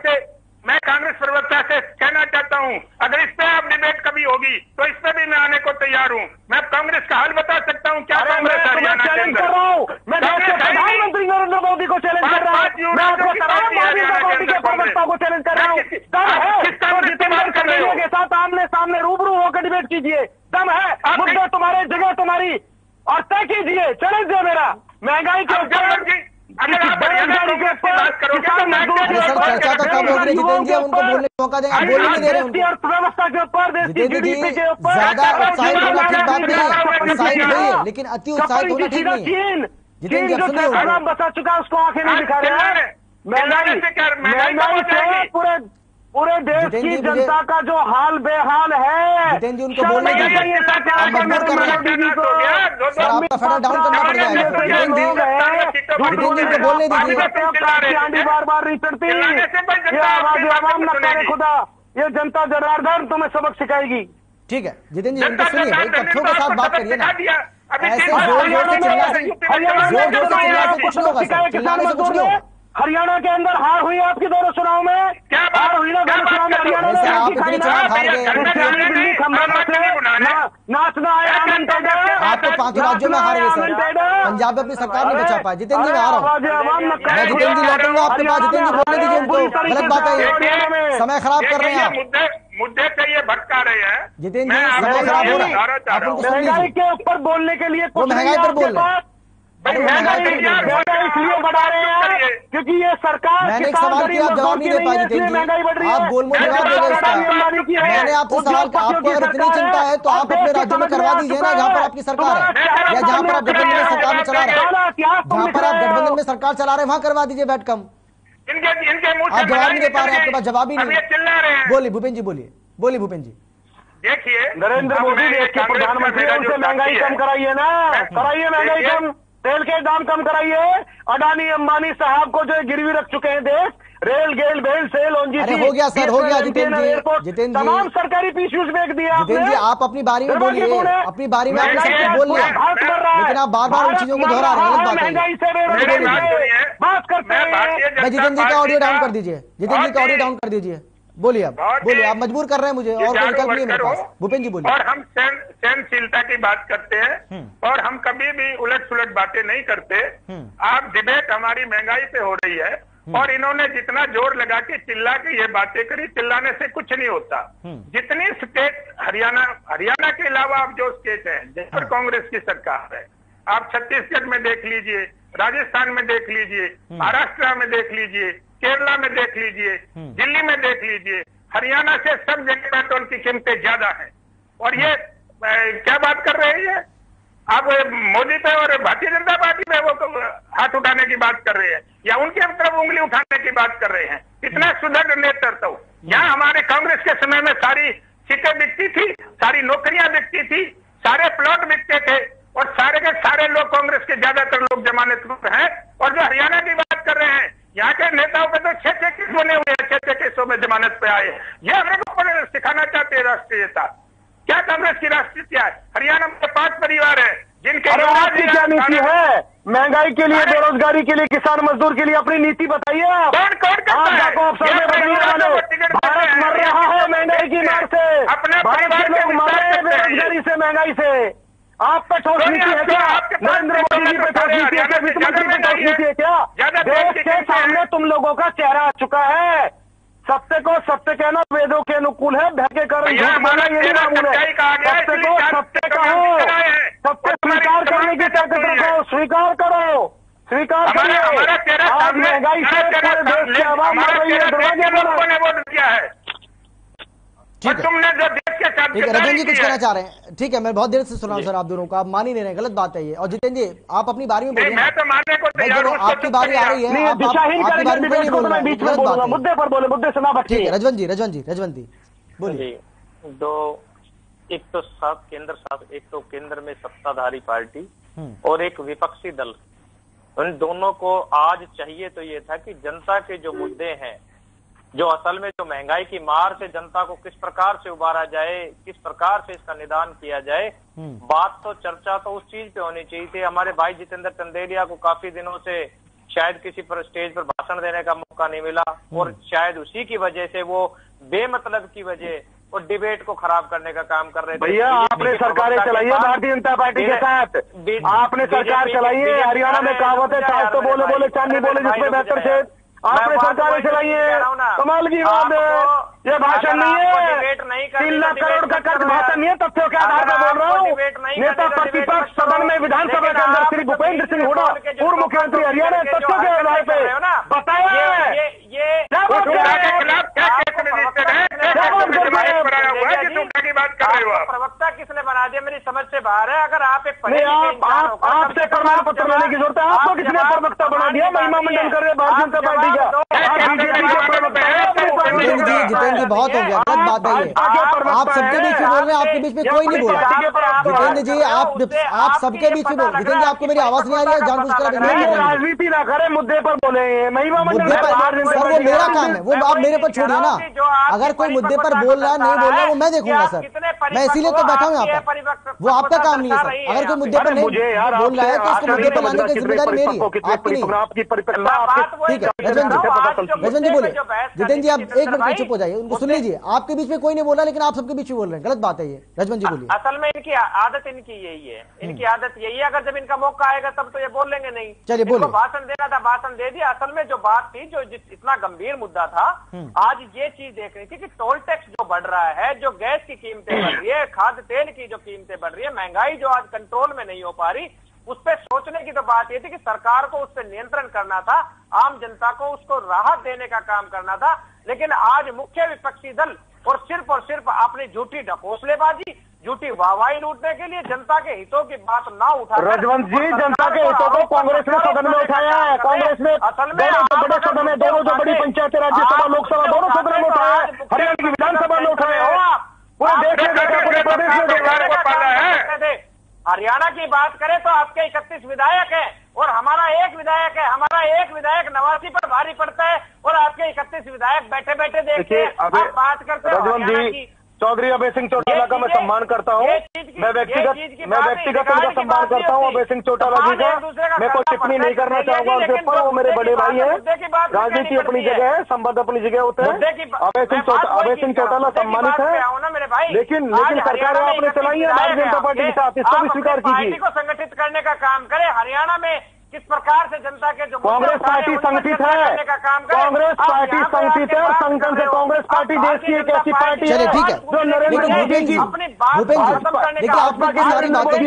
मैं कांग्रेस प्रवक्ता से कहना चाहता हूं, अगर इस पे आप डिबेट कभी होगी तो इस पे भी मैं आने को तैयार हूं। मैं कांग्रेस का हल बता सकता हूं। क्या कांग्रेस हरियाणा चैलेंज कर रहा हूं? मैं देश के प्रधानमंत्री नरेंद्र मोदी को चैलेंज कर रहा हूं, मैं आपको तमाम पार्टी के प्रवक्ता को चैलेंज कर रहा हूं। दम है तो जितेंद्र कन्हैया के साथ आमने सामने रूबरू होकर डिबेट कीजिए। दम है, मुद्दा तुम्हारे, जगह तुम्हारी, और तय कीजिए। चैलेंज है मेरा। महंगाई के ऊपर, चर्चा तो कम हो रही जितेंद्र जी, उनको बोलने का मौका दें, आप बोलने नहीं दे रहे उनको। अर्थव्यवस्था के ऊपर, जितेंद्र जी ज्यादा उत्साहित होना ठीक बात नहीं है, उत्साहित होइए, लेकिन अति उत्साहित होना ठीक नहीं है। जितेंद्र जी सुनिए, आराम बचा चुका है, उसको आंखें नहीं दिखा रहे हैं। महंगाई से पूरे देश की जनता का जो हाल बेहाल है। जितेंद्र जी उनको बोलने दीजिए, आप मजबूर कर रहे हैं सर, आपका फेडर डाउन करना पड़ जाएगा। जितेंद्र जी को बोलने दीजिए। बार बार नहीं चढ़ती, ये आवाज आवाम न करे खुदा, ये जनता जनार्दन तुम्हें सबक सिखाएगी। ठीक है जितेंद्र जी, उनको सुनिए भाई, तथ्यों के साथ बात करिए ना। ऐसे जोर जोर से चिल्ला से कुछ नहीं होगा सर, चिल्लाने से कुछ नहीं होगा। हरियाणा के अंदर हार हुई आपकी दोनों चुनाव में, क्या हार हुई ना दोनों चुनाव में? हरियाणा में नाचना है आनंद टाइगर। आप तो 5 राज्यों में हार गए सर, पंजाब में अपनी सरकार नहीं बचा पाए। जितेंद्र जी मैं आ रहा हूँ, मैं जितेंद्र जी लौटूंगा आपके पास। जितेंद्र जी बोलने दीजिए उनको, गलत बात है, समय खराब कर रहे हैं आप। मुद्दे से ये भटका रहे हैं। जितेंद्र मैं जी, आपको समय खराब हो रहा है। बताना चाह रहा हूं। महंगाई के ऊपर बोलने के लिए वो महंगाई पर बोल रहे हैं। भाई महंगाई इसलिए बढ़ा रहे हैं क्योंकि ये सरकार, मैंने एक सवाल किया, आप जवाब नहीं दे पाए जितेंद्र जी। महंगाई बढ़ रही है। आप गोलमोल जवाब दे रहे हैं। मैंने आपसे सवाल, आपको अगर इतनी चिंता है तो आप अपने राज्यों में करवा दीजिए ना, जहाँ पर आपकी सरकार है, या जहाँ पर आप गठबंधन में सरकार में चला रहे हैं, जहाँ पर आप गठबंधन में सरकार चला रहे हैं, वहाँ करवा दीजिए बैठ कम। इनके मुंह आप जवाब नहीं दे पा रहे हैं, आपके पास जवाब ही नहीं है। चिल्ला रहे हैं। बोलिए भूपेंद्र जी, बोलिए बोलिए भूपेंद्र जी। देखिए, नरेंद्र मोदी देश के प्रधानमंत्री, उनसे महंगाई कम कराइए ना, कराइए महंगाई कम, तेल के दाम कम कराइए। अडानी अंबानी साहब को जो गिरवी रख चुके हैं देश, रेल गेल बेल सेल अरे हो गया सर, हो गया जितेंद्र जी। जितेंद्र जी, तमाम सरकारी पीसीयूज बेच दिया जितेंद्र जी, आप अपनी बारी में बोलिए, अपनी बारी में आपने सब कुछ बोल लिया, लेकिन आप बार बार उन चीजों को दोहरा रहे हैं। गलत बात है। महंगाई से बात करते हैं। जितेंद्र जी का ऑडियो डाउन कर दीजिए, जितेंद्र जी का ऑडियो डाउन कर दीजिए। बोलिए, अब बोलिए, आप मजबूर कर रहे हैं मुझे, और कोई विकल्प नहीं है मेरे पास। भूपेंद्र जी बोलिए। और हम सहनशीलता की बात करते हैं और हम कभी भी उलट सुलट बातें नहीं करते। आप डिबेट हमारी महंगाई पे हो रही है और इन्होंने जितना जोर लगा के चिल्ला के ये बातें करी, चिल्लाने से कुछ नहीं होता। जितनी स्टेट हरियाणा के अलावा आप जो स्टेट है जिस पर कांग्रेस की सरकार है, आप छत्तीसगढ़ में देख लीजिए, राजस्थान में देख लीजिए, महाराष्ट्र में देख लीजिए, केरला में देख लीजिए, दिल्ली में देख लीजिए, हरियाणा से सब जगह पेट्रोल की कीमतें ज्यादा हैं। और ये क्या बात कर रहे हैं? आप मोदी पे और भारतीय जनता पार्टी पे वो हाथ उठाने की बात कर रहे हैं या उनकी तरफ उंगली उठाने की बात कर रहे हैं? इतना सुदृढ़ नेतृत्व यहाँ हमारे कांग्रेस के समय में सारी सीटें बिकती थी, सारी नौकरियां बिकती थी, सारे प्लॉट बिकते थे और सारे के सारे लोग कांग्रेस के ज्यादातर लोग जमानत पर हैं। और जो हरियाणा की बात कर रहे हैं, यहाँ के नेताओं पे तो 6 केस बने हुए हैं, 6 केसों में जमानत पे आए। ये हमें को सिखाना चाहते हैं राष्ट्रीयता। क्या कांग्रेस की राष्ट्रीयता है? हरियाणा में 5 परिवार है जिनके आपकी क्या नीति है महंगाई के लिए, बेरोजगारी के लिए, किसान मजदूर के लिए? अपनी नीति बताइए। आप भारत मर रहा है महंगाई की मार से, भारत के लोग मर रहे हैं बेरोजगारी से, महंगाई से। आप पे ठोस नीति है क्या? नरेंद्र मोदी जी पे ठोस नीति है क्या? वित्त मंत्री पे ठोस नीति है क्या? देश के सामने तुम लोगों का चेहरा आ चुका है। सत्य को सत्य कहना वेदों के अनुकूल है, भय के कारण झूठ बोलना यही मामूल है। सत्य को सत्य कहो, सत्य स्वीकार करने की ताकत रखो, स्वीकार करो, स्वीकार करिए। आज महंगाई से पूरे देश की आवाम मर रही है, दरवाजे बंद वोट किया है। ठीक है, तुमने जो देश के साथ ठीक है, रजन जी कुछ कहना चाह रहे हैं? ठीक है, मैं बहुत देर से सुना हूं सर आप दोनों को, आप मान ही नहीं रहे, गलत बात है ये। और जितेंद्र जी, आप अपनी बारी में बोलिए। मैं तो मानने को तैयार हूं, आपकी बारी आ रही है, दिशाहीन करेंगे डिबेट को, तो मैं बीच में बोलूंगा, मुद्दे पर बोले, मुद्दे से ना भटकिए। ठीक है, रजवंत जी बोलिए। एक तो केंद्र में सत्ताधारी पार्टी और एक विपक्षी दल, उन दोनों को आज चाहिए तो ये था कि जनता के जो मुद्दे हैं, जो असल में जो महंगाई की मार से जनता को किस प्रकार से उबारा जाए, किस प्रकार से इसका निदान किया जाए, बात तो चर्चा तो उस चीज पे होनी चाहिए थी। हमारे भाई जितेंद्र चंदेलिया को काफी दिनों से शायद किसी पर स्टेज पर भाषण देने का मौका नहीं मिला और शायद उसी की वजह से वो बेमतलब की वजह और डिबेट को खराब करने का काम कर रहे थे। भैया आपने सरकारें चलाई है भारतीय जनता पार्टी के साथ, आपने सरकार चलाई है। हरियाणा में कहावत है, चार तो बोले बोले, चांदी बोले जिसमें बेहतर से आपने सरकारें चलाई है। कमाल की बात है, ये भाषण नहीं है। 3 लाख करोड़ का कर्ज भाषण नहीं है, तथ्यों के आधार पर बोल रहा हूँ। नेता प्रतिपक्ष सदन में विधानसभा के अंदर श्री भूपेंद्र सिंह हुड्डा, पूर्व मुख्यमंत्री हरियाणा, तथ्यों के आधार पे बताया प्रवक्ता किसने बना दिया, मेरी समझ से बाहर है। अगर आप एक आपसे प्रमाण पत्र लेने की जरूरत है, आपको किसने प्रवक्ता बना दिया? महिमा मंडन कर रहे भारतीय जनता पार्टी का, बीजेपी के प्रवक्ता है। जितेंद्र जी बहुत हो गया, गलत बात है ये। आप सबके बीच में बोल रहे हैं, आपके बीच में कोई नहीं बोला। जितेंद्र जी आप सबके बीच में बोल, जितेंद्र जी आपको मेरी आवाज नहीं आ रही है? जानबूझकर राजनीति ना करे, मुद्दे पर बोले। महिमा मंडन सर वो मेरा काम है, वो आप मेरे पर छोड़िए ना। अगर कोई मुद्दे पर बोल रहा है, नहीं बोल रहा है, वो मैं देखूंगा सर, मैं इसीलिए तो बैठा हूँ यहाँ पर। वो आपका काम नहीं है सर। अगर कोई मुद्दे पर नहीं बोल रहा है तो उसको मुद्दे पर लाने की जिम्मेदारी मेरी है, आपकी नहीं। ठीक है, रजवन जी बोले। जितेंद्र जी आप 1 मिनट चुप हो जाइए, उनको सुन लीजिए। आपके बीच में कोई नहीं बोला, लेकिन आप सबके बीच में बोल रहे हैं, गलत बात है ये। रजवन जी बोलिए। असल में इनकी आदत इनकी यही है, इनकी आदत यही है, अगर जब इनका मौका आएगा तब तो ये बोल लेंगे नहीं। चलिए बोलिए। भाषण देना था, भाषण दे दिया। असल में जो बात थी, जो इतना गंभीर मुद्दा था, आज ये चीज देख रही थी कि टोल टैक्स जो बढ़ रहा है, जो गैस की कीमतें बढ़ रही है, खाद्य तेल की जो कीमतें बढ़ रही है, महंगाई जो आज कंट्रोल में नहीं हो पा रही, उस पर सोचने की तो बात ये थी कि सरकार को उस पर नियंत्रण करना था, आम जनता को उसको राहत देने का काम करना था। लेकिन आज मुख्य विपक्षी दल और सिर्फ अपनी झूठी ढकोसलेबाजी, झूठी वाहवाही लूटने के लिए जनता के हितों की बात ना उठा, रजवंत जी, जनता के हितों को कांग्रेस ने सदन में उठाया है। कांग्रेस ने असल में बड़े सदन में, दोनों जो बड़ी पंचायत राज्यसभा लोकसभा दोनों सदन में उठाया है, हरियाणा की विधानसभा में उठाया है, पूरे देश में देखा, पूरे प्रदेश में देखा। हरियाणा की बात करें तो आपके 31 विधायक हैं और हमारा एक विधायक है। हमारा एक विधायक 89 पर भारी पड़ता है और आपके 31 विधायक बैठे बैठे देखते हैं। आप बात करते हैं हरियाणा की। चौधरी अभय सिंह चौटाला का मैं सम्मान करता हूँ, मैं व्यक्तिगत उनका सम्मान करता हूँ, अभय सिंह चौटाला जी का। मैं कोई टिप्पणी नहीं करना चाहूंगा उनके ऊपर, वो मेरे बड़े भाई हैं, राजनीति अपनी जगह है, संबंध अपनी जगह होते हैं। अभय सिंह चौटाला सम्मानित है, लेकिन सरकार आपने चलाई है भारतीय जनता पार्टी के साथ, इसको भी स्वीकार कीजिए। को संगठित करने का काम करे। हरियाणा में किस प्रकार से जनता के जो कांग्रेस पार्टी संगठित है, कांग्रेस पार्टी संगठित है और संगठन से कांग्रेस पार्टी देश की एक ऐसी पार्टी है जो नरेंद्र मोदी जी देखिए आपकी सारी बातें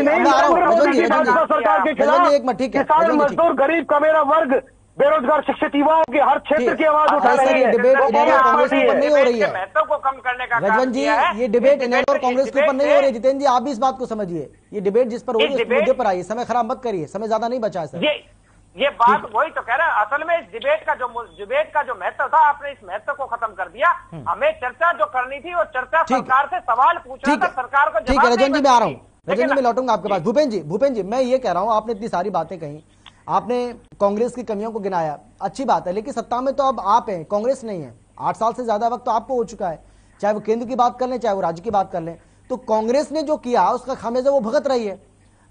सरकार के खिलाफ किसान, मजदूर, गरीब का मेरा वर्ग, बेरोजगार, शिक्षित युवाओं की हर क्षेत्र की आवाज उठा रही है। डिबेट कांग्रेस के ऊपर नहीं हो रही है महत्व को कम करने का रजवन जी, ये डिबेट इनेलो और कांग्रेस के ऊपर नहीं हो रही है। जितेंद्र जी, आप भी इस बात को समझिए, ये डिबेट जिस पर हो रही है उस मुद्दे पर आइए, समय खराब मत करिए, समय ज्यादा नहीं बचा है सर। ये बात वही तो कह रहा है। असल में इस डिबेट का जो महत्व था, आपने इस महत्व को खत्म कर दिया। हमें चर्चा जो करनी थी वो चर्चा सरकार से सवाल पूछना था, सरकार को। ठीक है रजन जी, मैं आ रहा हूँ, रजन जी मैं लौटूंगा आपके पास। भूपेन जी मैं ये कह रहा हूँ, आपने इतनी सारी बातें कही, आपने कांग्रेस की कमियों को गिनाया, अच्छी बात है, लेकिन सत्ता में तो अब आप हैं, कांग्रेस नहीं है। 8 साल से ज्यादा वक्त तो आपको हो चुका है, चाहे वो केंद्र की बात कर लें, चाहे वो राज्य की बात कर लें। तो कांग्रेस ने जो किया उसका खामियाजा वो भुगत रही है।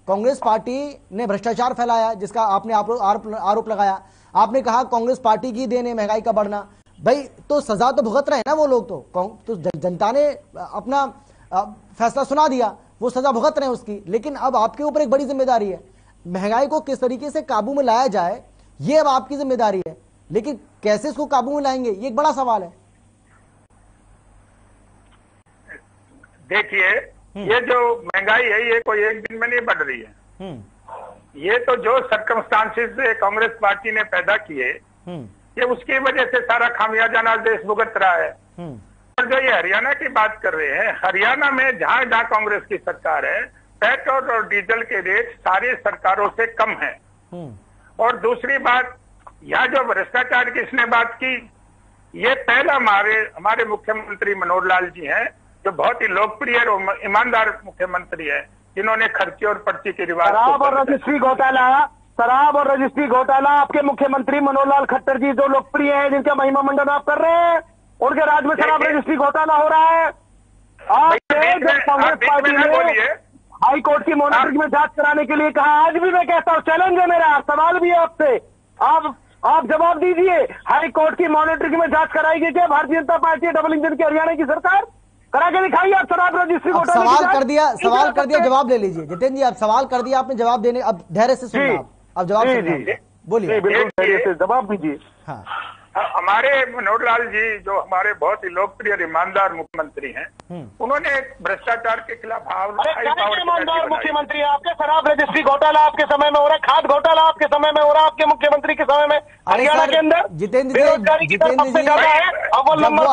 कांग्रेस पार्टी ने भ्रष्टाचार फैलाया, जिसका आपने आरोप लगाया। आपने कहा कांग्रेस पार्टी की देन है महंगाई का बढ़ना। भाई तो सजा तो भुगत रहे हैं ना वो लोग, तो जनता ने अपना फैसला सुना दिया, वो सजा भुगत रहे हैं उसकी। लेकिन अब आपके ऊपर एक बड़ी जिम्मेदारी है, महंगाई को किस तरीके से काबू में लाया जाए, ये अब आपकी जिम्मेदारी है। लेकिन कैसे इसको काबू में लाएंगे, ये एक बड़ा सवाल है। देखिए, ये जो महंगाई है ये कोई एक दिन में नहीं बढ़ रही है। ये तो जो सर्कमस्टांसेस कांग्रेस पार्टी ने पैदा किए, ये उसकी वजह से सारा खामियाजा देश भुगत रहा है। और जो ये हरियाणा की बात कर रहे हैं, हरियाणा में जहां जहां कांग्रेस की सरकार है, पेट्रोल और डीजल के रेट सारी सरकारों से कम है। और दूसरी बात, यहाँ जो भ्रष्टाचार की इसने बात की, ये पहला हमारे मुख्यमंत्री मनोहर लाल जी हैं, जो बहुत ही लोकप्रिय और ईमानदार मुख्यमंत्री है, जिन्होंने खर्ची और पर्ची के रिवाज, शराब और रजिस्ट्री घोटाला आपके मुख्यमंत्री मनोहर लाल खट्टर जी जो लोकप्रिय है, जिनका महिमा मंडन आप कर रहे हैं, उनके राज्य में शराब रजिस्ट्री घोटाला हो रहा है। आज कांग्रेस पार्टी ने हाई कोर्ट की मॉनिटरिंग में जांच कराने के लिए कहा। आज भी मैं कहता हूं, चैलेंज है मेरा, सवाल भी है आपसे, आप जवाब दीजिए। हाई कोर्ट की मॉनिटरिंग में जांच कराएगी क्या Bharatiya Janata party double engine की हरियाणा की सरकार? करा के दिखाइए आप शराब रजिस्ट्री घोटाले। सवाल कर दिया, जवाब ले लीजिए। जितेंद्र जी आप सवाल कर दिया, आपने जवाब देने, अब धैर्य से सुनिए, आप जवाब बोलिए। बिल्कुल धैर्य से जवाब दीजिए। हाँ, हमारे मनोहर लाल जी जो हमारे बहुत ही लोकप्रिय और ईमानदार मुख्यमंत्री हैं, उन्होंने भ्रष्टाचार के खिलाफ ईमानदार मुख्यमंत्री आपके, शराब रजिस्ट्री घोटाला आपके समय में हो रहा है, खाद घोटाला आपके समय में हो रहा है, आपके मुख्यमंत्री के समय में हरियाणा के अंदर जितेंद्र जी अव्वल नंबर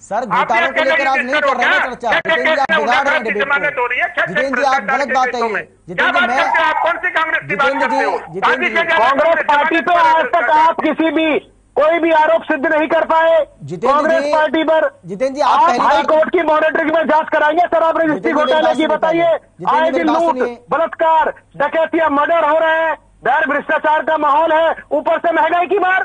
सर घोटालों को लेकर आज नहीं कर रहे हैं चर्चा। जितेंद्र जी आप बिगाड़ रहे हैं डिबेट को। जितेंद्र जी आप गलत बात है ये। जितेंद्र जी कांग्रेस पार्टी पे आज तक आप किसी भी कोई भी आरोप सिद्ध नहीं कर पाए कांग्रेस पार्टी पर। जितेंद्र जी आप हाई कोर्ट की मॉनिटरिंग में जांच कराएंगे शराब रजिस्ट्री घोटाले की? बताइए, आए दिन लूट, बलात्कार, डकैतियां, मर्डर हो रहे हैं, डर भ्रष्टाचार का माहौल है, ऊपर से महंगाई की मार,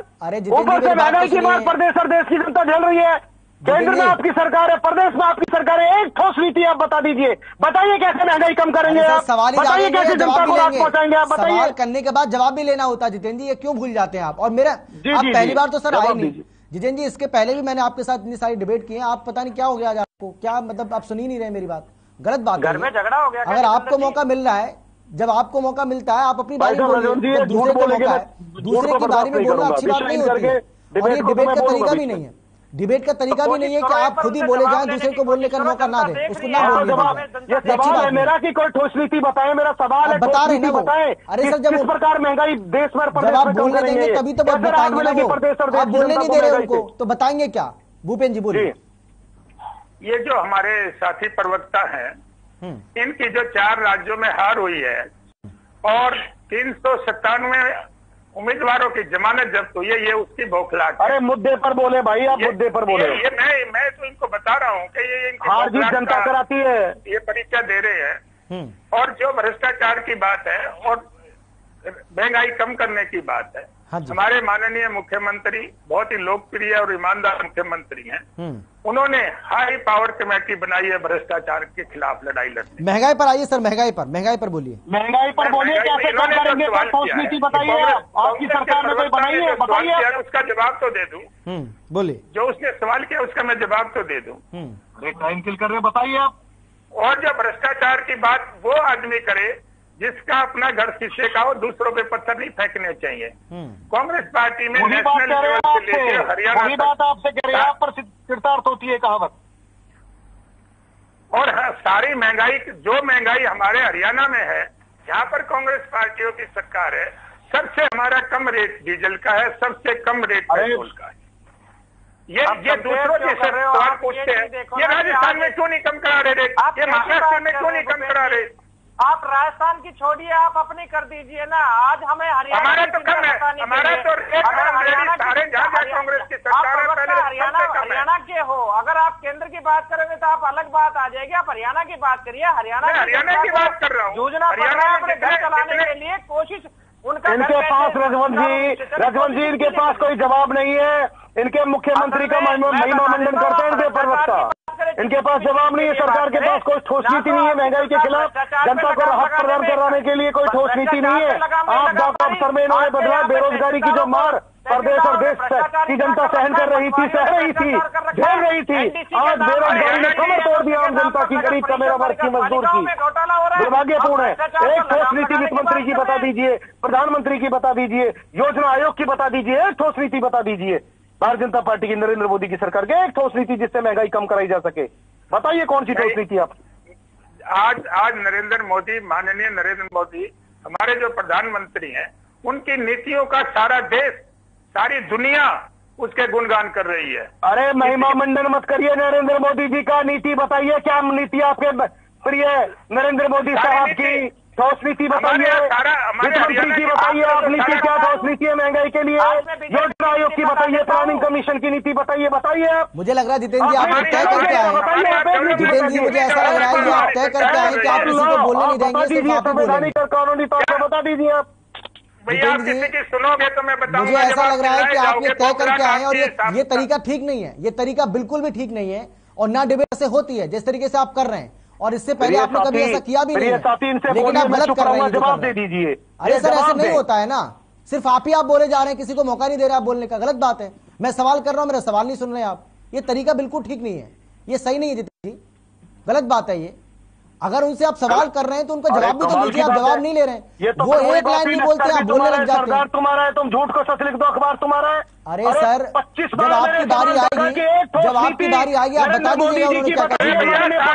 ऊपर से महंगाई की मार प्रदेश और देश की जनता झेल रही है। केंद्र में आपकी सरकार है, प्रदेश में आपकी सरकार है, एक ठोस नीति आप बता दीजिए। बताइए कैसे महंगाई कम करेंगे आप, बताइए कैसे जनता को राहत पहुंचाएंगे आप, बताइए। करने के बाद जवाब भी लेना होता है जितेंद्र जी, ये क्यों भूल जाते हैं आप? और मेरा आप पहली बार तो सर आए नहीं, जितेंद्र जी, इसके पहले भी मैंने आपके साथ इतनी सारी डिबेट की है, आप पता नहीं क्या हो गया आज आपको, क्या मतलब आप सुन ही नहीं रहे मेरी बात, गलत बात घर में झगड़ा हो गया। अगर आपको मौका मिल रहा है, जब आपको मौका मिलता है आप अपनी बारी बोलिए, जब दूसरे को मौका है दूसरे की बारी में बोलना अच्छी बात नहीं होती है। और ये डिबेट का तरीका भी नहीं है, डिबेट का तरीका भी नहीं है कि आप खुद ही बोले जाएं, दूसरे को बोलने का मौका ना दें, उसको ना बोलने दें। ये सवाल है मेरा कि कोई ठोस नीति बताएं, मेरा सवाल है बता रहे ना बताएं। अरे सर, जब किस प्रकार महंगाई देश में जब आप बोलने देंगे तभी तो बताएंगे ना, वो आप बोलने नहीं दे रहे उनको तो बताएंगे क्या? भूपेंद्र जी बोलिए। ये जो हमारे साथी प्रवक्ता हैं, इनकी जो 4 राज्यों में हार हुई है और 397 उम्मीदवारों की जमानत जब्त हुई है, ये उसकी बौखलाहट। अरे मुद्दे पर बोले भाई, आप मुद्दे पर बोले। ये मैं तो इनको बता रहा हूँ कि ये हार जीत जनता कराती है, ये परीक्षा दे रहे हैं। और जो भ्रष्टाचार की बात है और महंगाई कम करने की बात है, हमारे माननीय मुख्यमंत्री बहुत ही लोकप्रिय और ईमानदार मुख्यमंत्री हैं। उन्होंने हाई पावर कमेटी बनाई है भ्रष्टाचार के खिलाफ लड़ाई लड़ने। महंगाई पर आइए सर, महंगाई पर बोलिए। महंगाई पर बोलिए, कैसे कम करेंगे? ठोस नीति बताइए, आपकी सरकार ने कोई बनाई है? बताइए। उसका जवाब तो दे दूं। बोलिए। जो उसने सवाल किया उसका मैं जवाब तो दे दूं। टाइम किल कर रहे, बताइए आप। और जो भ्रष्टाचार की बात वो आदमी करे जिसका अपना घर शीशे का हो, दूसरों पे पत्थर नहीं फेंकने चाहिए। कांग्रेस पार्टी में नेशनल लेवल से लेकर हरियाणा वही बात आपसे कह रहे हैं, आप पर चिरतार्थ होती है कहावत। और सारी महंगाई, जो महंगाई हमारे हरियाणा में है, यहाँ पर कांग्रेस पार्टियों की सरकार है, सबसे हमारा कम रेट डीजल का है, सबसे कम रेट पेट्रोल का है। ये दूसरों के सवाल पूछते हैं, ये राजस्थान में क्यों नहीं कम करा रहे रेट, ये महाराष्ट्र में क्यों नहीं कम करा रहे? आप राजस्थान की छोड़िए, आप अपनी कर दीजिए ना। आज हमें हरियाणा, हमारा तो कम है, हमारा तो सारे जहाँ कांग्रेस की सरकार है पहले हरियाणा के हो। अगर आप केंद्र की बात करोगे तो आप अलग बात आ जाएगी, आप हरियाणा की बात करिए। हरियाणा की बात कर रहा हूँ। योजना पड़ रहा है अपने घर चलाने के लिए, कोशिश उनका। इनके पास रघुवंश जी इनके पास कोई जवाब नहीं है। इनके मुख्यमंत्री का महिमा मंडन करते हैं इनके प्रवक्ता, इनके पास जवाब नहीं है। सरकार के पास कोई ठोस नीति नहीं है महंगाई के खिलाफ, जनता को राहत प्रदान कराने के लिए कोई ठोस नीति नहीं है। आप डॉक्टर अफसर में इन्होंने बदला, बेरोजगारी की जो मार प्रदेश और देश की जनता सहन कर रही थी, सह रही थी, झेल रही थी, आज बेरोजगारी ने कमर तोड़ दिया आम जनता की, गरीब का, मेरा वर्ग की, मजदूर की। दुर्भाग्यपूर्ण है। एक ठोस नीति वित्त मंत्री की बता दीजिए, प्रधानमंत्री की बता दीजिए, योजना आयोग की बता दीजिए, एक ठोस नीति बता दीजिए भारतीय जनता पार्टी की, नरेंद्र मोदी की सरकार के, एक ठोस नीति जिससे महंगाई कम कराई जा सके। बताइए कौन सी ठोस नीति आप? आज नरेंद्र मोदी, माननीय नरेंद्र मोदी हमारे जो प्रधानमंत्री हैं, उनकी नीतियों का सारा देश, सारी दुनिया उसके गुणगान कर रही है। अरे महिमा मंडन मत करिए नरेंद्र मोदी जी का, नीति बताइए, क्या नीति आपके प्रिय नरेंद्र मोदी साहब की? ठोस नीति बताइए, वित्त मंत्री की बताइए, आप नीति क्या ठोस नीति है महंगाई के लिए? योजना आयोग की बताइए, प्लानिंग कमीशन की नीति बताइए आप। मुझे लग रहा है जितेंद्र जी आप तय करके आए। जितेंद्र जी मुझे ऐसा लग रहा है कि आप तय करके आए कि आप किसी को बोलने नहीं देंगे, संवैधानिक और कानूनी तौर पर बता दीजिए आप। भैया आप किसी की सुनोगे तो मैं बताऊंगा। मुझे ऐसा लग रहा है कि आप ये तय करके आए और ये तरीका ठीक नहीं है, ये तरीका बिल्कुल भी ठीक नहीं है और ना डिबेट से होती है जिस तरीके से आप कर रहे हैं, और इससे पहले आपने कभी ऐसा किया भी नहीं है, लेकिन आप गलत कर रहे हैं। जवाब दे दीजिए। अरे सर ऐसे नहीं होता है ना, सिर्फ आप ही आप बोले जा रहे हैं, किसी को मौका नहीं दे रहे आप बोलने का, गलत बात है। मैं सवाल कर रहा हूं, मेरा सवाल नहीं सुन रहे आप, ये तरीका बिल्कुल ठीक नहीं है, ये सही नहीं है जितेंद्र जी, गलत बात है ये। अगर उनसे आप सवाल कर रहे हैं तो उनका जवाब भी तो दीजिए, आप जवाब नहीं ले रहे हैं। वो एक लाइन नहीं बोलते, आप बोलने लग जाते हैं। तुम्हारा है, तुम झूठ को सच लिख दो, अखबार तुम्हारा है। अरे सर जब आपकी बारी आएगी, जब आपकी बारी आएगी आप बता दीजिएगा उन्होंने क्या कहा।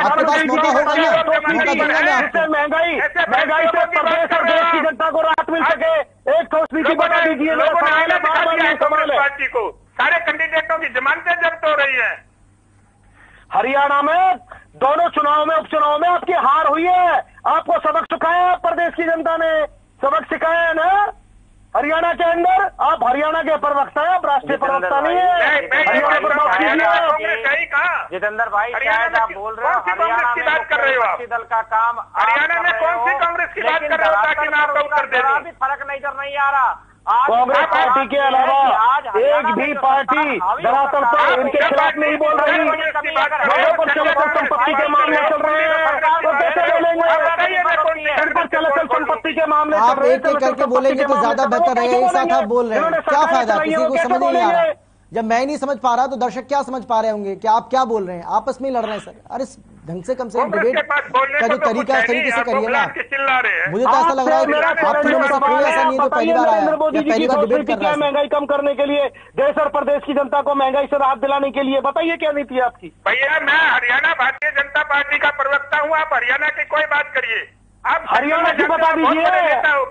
आपके पास मौका होगा ना, मौका दूंगा मैं आपको। महंगाई से प्रदेश और देश की जनता को राहत मिल सके, एक ठोस नीति बता दीजिए। पार्टी को सारे कैंडिडेटों की जमानतें जब्त हो रही है। हरियाणा में दोनों चुनाव में, उपचुनाव में आपकी हार हुई है। आपको सबक सिखाया प्रदेश की जनता ने, सबक सिखाया है ना। हरियाणा के अंदर आप हरियाणा के प्रवक्ता हैं, राष्ट्रीय प्रवक्ता नहीं है। जितेंद्र भाई शायद आप बोल रहे हो हरियाणा की बात कर रहे हो, आप दल का काम हरियाणा में कौन सी कांग्रेस की बात कर रहे हो ताकि मैं आपका उत्तर दे दूं। भी फर्क नजर नहीं आ रहा। कांग्रेस पार्टी के अलावा एक भी पार्टी धरातल पर इनके खिलाफ नहीं बोल रही। लोगों पर चलचल संपत्ति के मामले चल रहे हैं तो कैसे बोलेंगे? इन पर चलचल संपत्ति के मामले आप एक एक करके बोलेंगे तो ज्यादा बेहतर है। एक साथ आप बोल रहे हैं, क्या फायदा, किसी को समझ नहीं आ रहा। जब मैं नहीं समझ पा रहा तो दर्शक क्या समझ पा रहे होंगे कि आप क्या बोल रहे हैं, आपस में लड़ रहे हैं सर। अरे ढंग से कम डिबेट का जो तरीका है तरीके से करिए ना। मुझे तो ऐसा लग रहा है आपके लोगों में कोई ऐसा नहीं जो पहली बार आया या पहली बार डिबेट कर रहा है। महंगाई कम करने के लिए, देश और प्रदेश की जनता को महंगाई से राहत दिलाने के लिए बताइए क्या नीति है आपकी? भैया मैं हरियाणा भारतीय जनता पार्टी का प्रवक्ता हूँ, आप हरियाणा की कोई बात करिए। आप हरियाणा की बता दीजिए।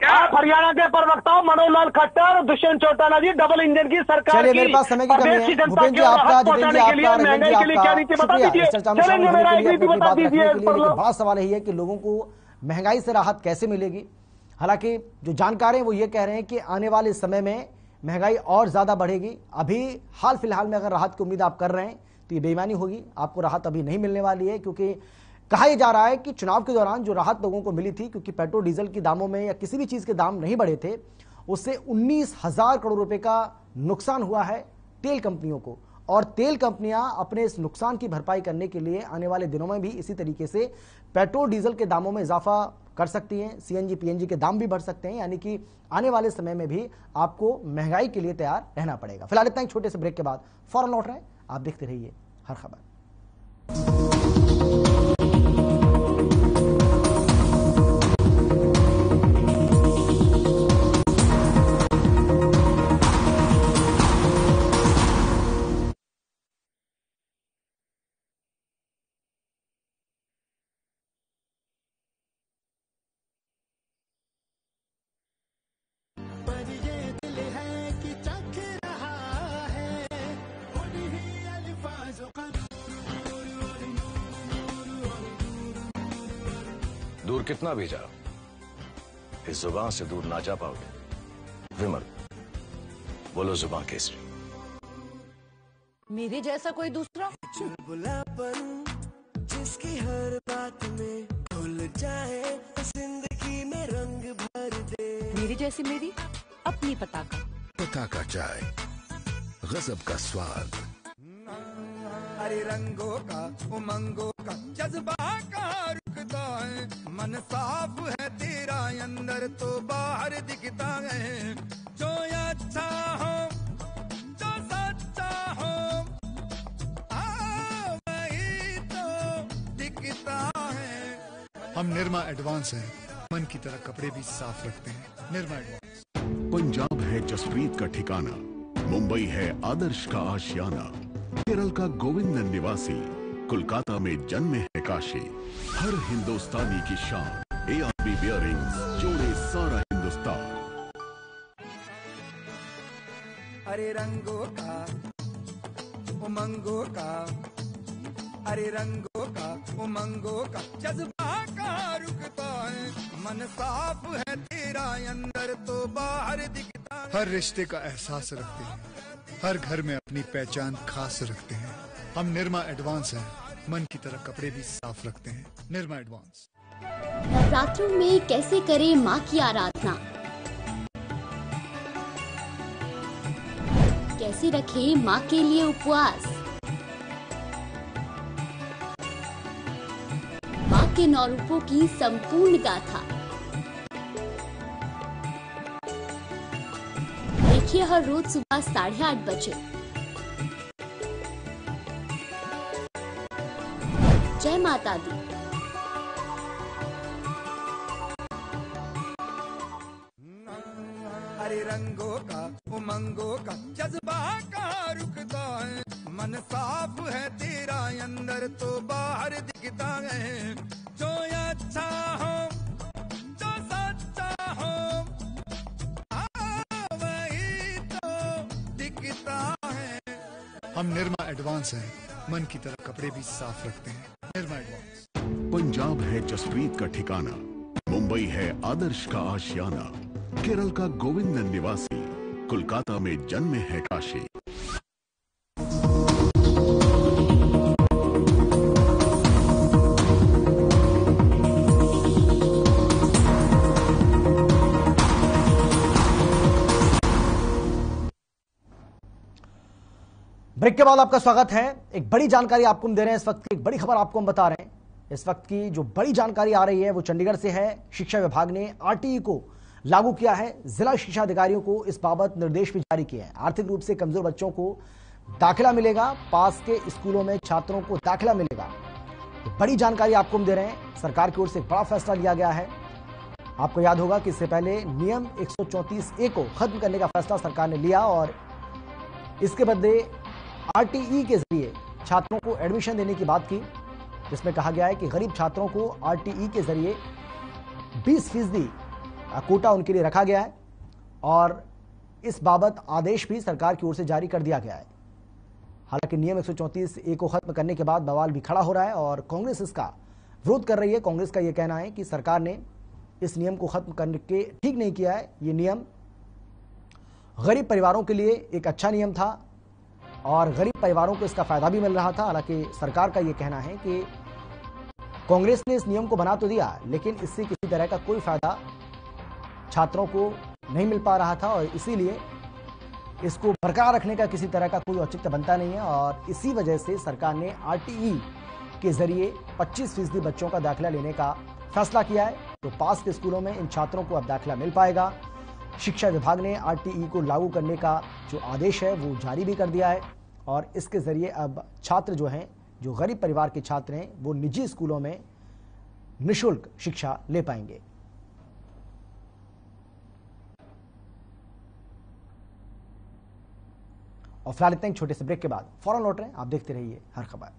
आप हरियाणा के प्रवक्ता मनोज लाल खट्टर, दुष्यंत चौटाला जी, डबल इंजन की सरकार। चलिए मेरे पास समय की कमी है। भूपेंद्र जी आपका, जितेंद्र जी आपका, महंगाई के लिए क्या नीति बता दीजिए। चलेंगे मेरा एक नीति बता दीजिए। बड़ा सवाल यही है कि लोगों को महंगाई से राहत कैसे मिलेगी। हालांकि जो जानकार हैं वो ये कह रहे हैं कि आने वाले समय में महंगाई और ज्यादा बढ़ेगी। अभी हाल फिलहाल में अगर राहत की उम्मीद आप कर रहे हैं तो ये बेईमानी होगी, आपको राहत अभी नहीं मिलने वाली है। क्योंकि कहा यह जा रहा है कि चुनाव के दौरान जो राहत लोगों को मिली थी, क्योंकि पेट्रोल डीजल के दामों में या किसी भी चीज के दाम नहीं बढ़े थे, उससे 19,000 करोड़ रुपए का नुकसान हुआ है तेल कंपनियों को। और तेल कंपनियां अपने इस नुकसान की भरपाई करने के लिए आने वाले दिनों में भी इसी तरीके से पेट्रोल डीजल के दामों में इजाफा कर सकती हैं। सीएनजी पीएनजी के दाम भी बढ़ सकते हैं, यानी कि आने वाले समय में भी आपको महंगाई के लिए तैयार रहना पड़ेगा। फिलहाल इतना एक छोटे से ब्रेक के बाद फौरन लौट रहे हैं, आप देखते रहिए हर खबर। दूर कितना भी जाओ, इस जुबान से दूर ना जा पाओगे। विमल, बोलो जुबान केसरी। मेरे जैसा कोई दूसरा? चुलबुलापन जिसकी हर बात में खुल जाए, जिंदगी में रंग भर दे। मेरी जैसी मेरी अपनी पताका। पताका चाय, गजब का स्वाद। अरे रंगों का उमंगों का जज्बा कहाँ रुकता है, मन साफ है तेरा अंदर तो बाहर दिखता है। जो अच्छा हो, जो सच्चा हो, वही तो दिखता है। हम निरमा एडवांस हैं, मन की तरह कपड़े भी साफ रखते हैं। निरमा एडवांस। पंजाब है जसप्रीत का ठिकाना, मुंबई है आदर्श का आशियाना, केरल का गोविंद निवासी, कोलकाता में जन्म है काशी। हर हिंदुस्तानी की शान, ARB बियरिंग्स जोड़े सारा हिंदुस्तान। अरे रंगों का उमंगों का, अरे रंगों का उमंगों का जज्बा कहाँ रुकता है, मन साफ है तेरा अंदर तो बाहर दिखता है। हर रिश्ते का एहसास रखते हैं, हर घर में अपनी पहचान खास रखते हैं। हम निरमा एडवांस हैं, मन की तरह कपड़े भी साफ रखते हैं। निरमा एडवांस। नवरात्रों में कैसे करें माँ की आराधना, कैसे रखें माँ के लिए उपवास, माँ के 9 रूपों की संपूर्ण गाथा देखिए हर रोज सुबह 8:30 बजे। जय माता दी। अरे रंगों का उमंगों का जज्बा कहाँ रुकता है, मन साफ है तेरा अंदर तो बाहर दिखता है। जो अच्छा हो, जो सच्चा हो, वही तो दिखता है। हम निरमा एडवांस हैं, मन की तरह कपड़े भी साफ रखते हैं। निरमा एडवांस। पंजाब है जसप्रीत का ठिकाना, मुंबई है आदर्श का आशियाना, केरल का गोविंद निवासी, कोलकाता में जन्म है काशी। ब्रेक के बाद आपका स्वागत है। एक बड़ी जानकारी आपको हम दे रहे हैं, इस वक्त की एक बड़ी खबर आपको हम बता रहे हैं। इस वक्त की जो बड़ी जानकारी आ रही है वो चंडीगढ़ से है। शिक्षा विभाग ने RTE को लागू किया है। जिला शिक्षा अधिकारियों को इस बाबत निर्देश भी जारी किए हैं। आर्थिक रूप से कमजोर बच्चों को दाखिला मिलेगा, पास के स्कूलों में छात्रों को दाखिला मिलेगा। बड़ी जानकारी आपको हम दे रहे हैं। सरकार की ओर से एक बड़ा फैसला लिया गया है। आपको याद होगा कि इससे पहले नियम 134A को खत्म करने का फैसला सरकार ने लिया और इसके बदले आरटीई के जरिए छात्रों को एडमिशन देने की बात की, जिसमें कहा गया है कि गरीब छात्रों को आरटीई के जरिए 20% कोटा उनके लिए रखा गया है और इस बाबत आदेश भी सरकार की ओर से जारी कर दिया गया है। हालांकि नियम 134A को खत्म करने के बाद बवाल भी खड़ा हो रहा है और कांग्रेस इसका विरोध कर रही है। कांग्रेस का यह कहना है कि सरकार ने इस नियम को खत्म करके ठीक नहीं किया है। ये नियम गरीब परिवारों के लिए एक अच्छा नियम था और गरीब परिवारों को इसका फायदा भी मिल रहा था। हालांकि सरकार का यह कहना है कि कांग्रेस ने इस नियम को बना तो दिया, लेकिन इससे किसी तरह का कोई फायदा छात्रों को नहीं मिल पा रहा था और इसीलिए इसको बरकरार रखने का किसी तरह का कोई औचित्य बनता नहीं है और इसी वजह से सरकार ने आरटीई के जरिए 25% बच्चों का दाखिला लेने का फैसला किया है। तो पास के स्कूलों में इन छात्रों को अब दाखिला मिल पाएगा। शिक्षा विभाग ने आरटीई को लागू करने का जो आदेश है वो जारी भी कर दिया है और इसके जरिए अब छात्र जो हैं, जो गरीब परिवार के छात्र हैं, वो निजी स्कूलों में निःशुल्क शिक्षा ले पाएंगे। और फिलहाल इतने छोटे से ब्रेक के बाद फौरन लौट रहे हैं। आप देखते रहिए हर खबर।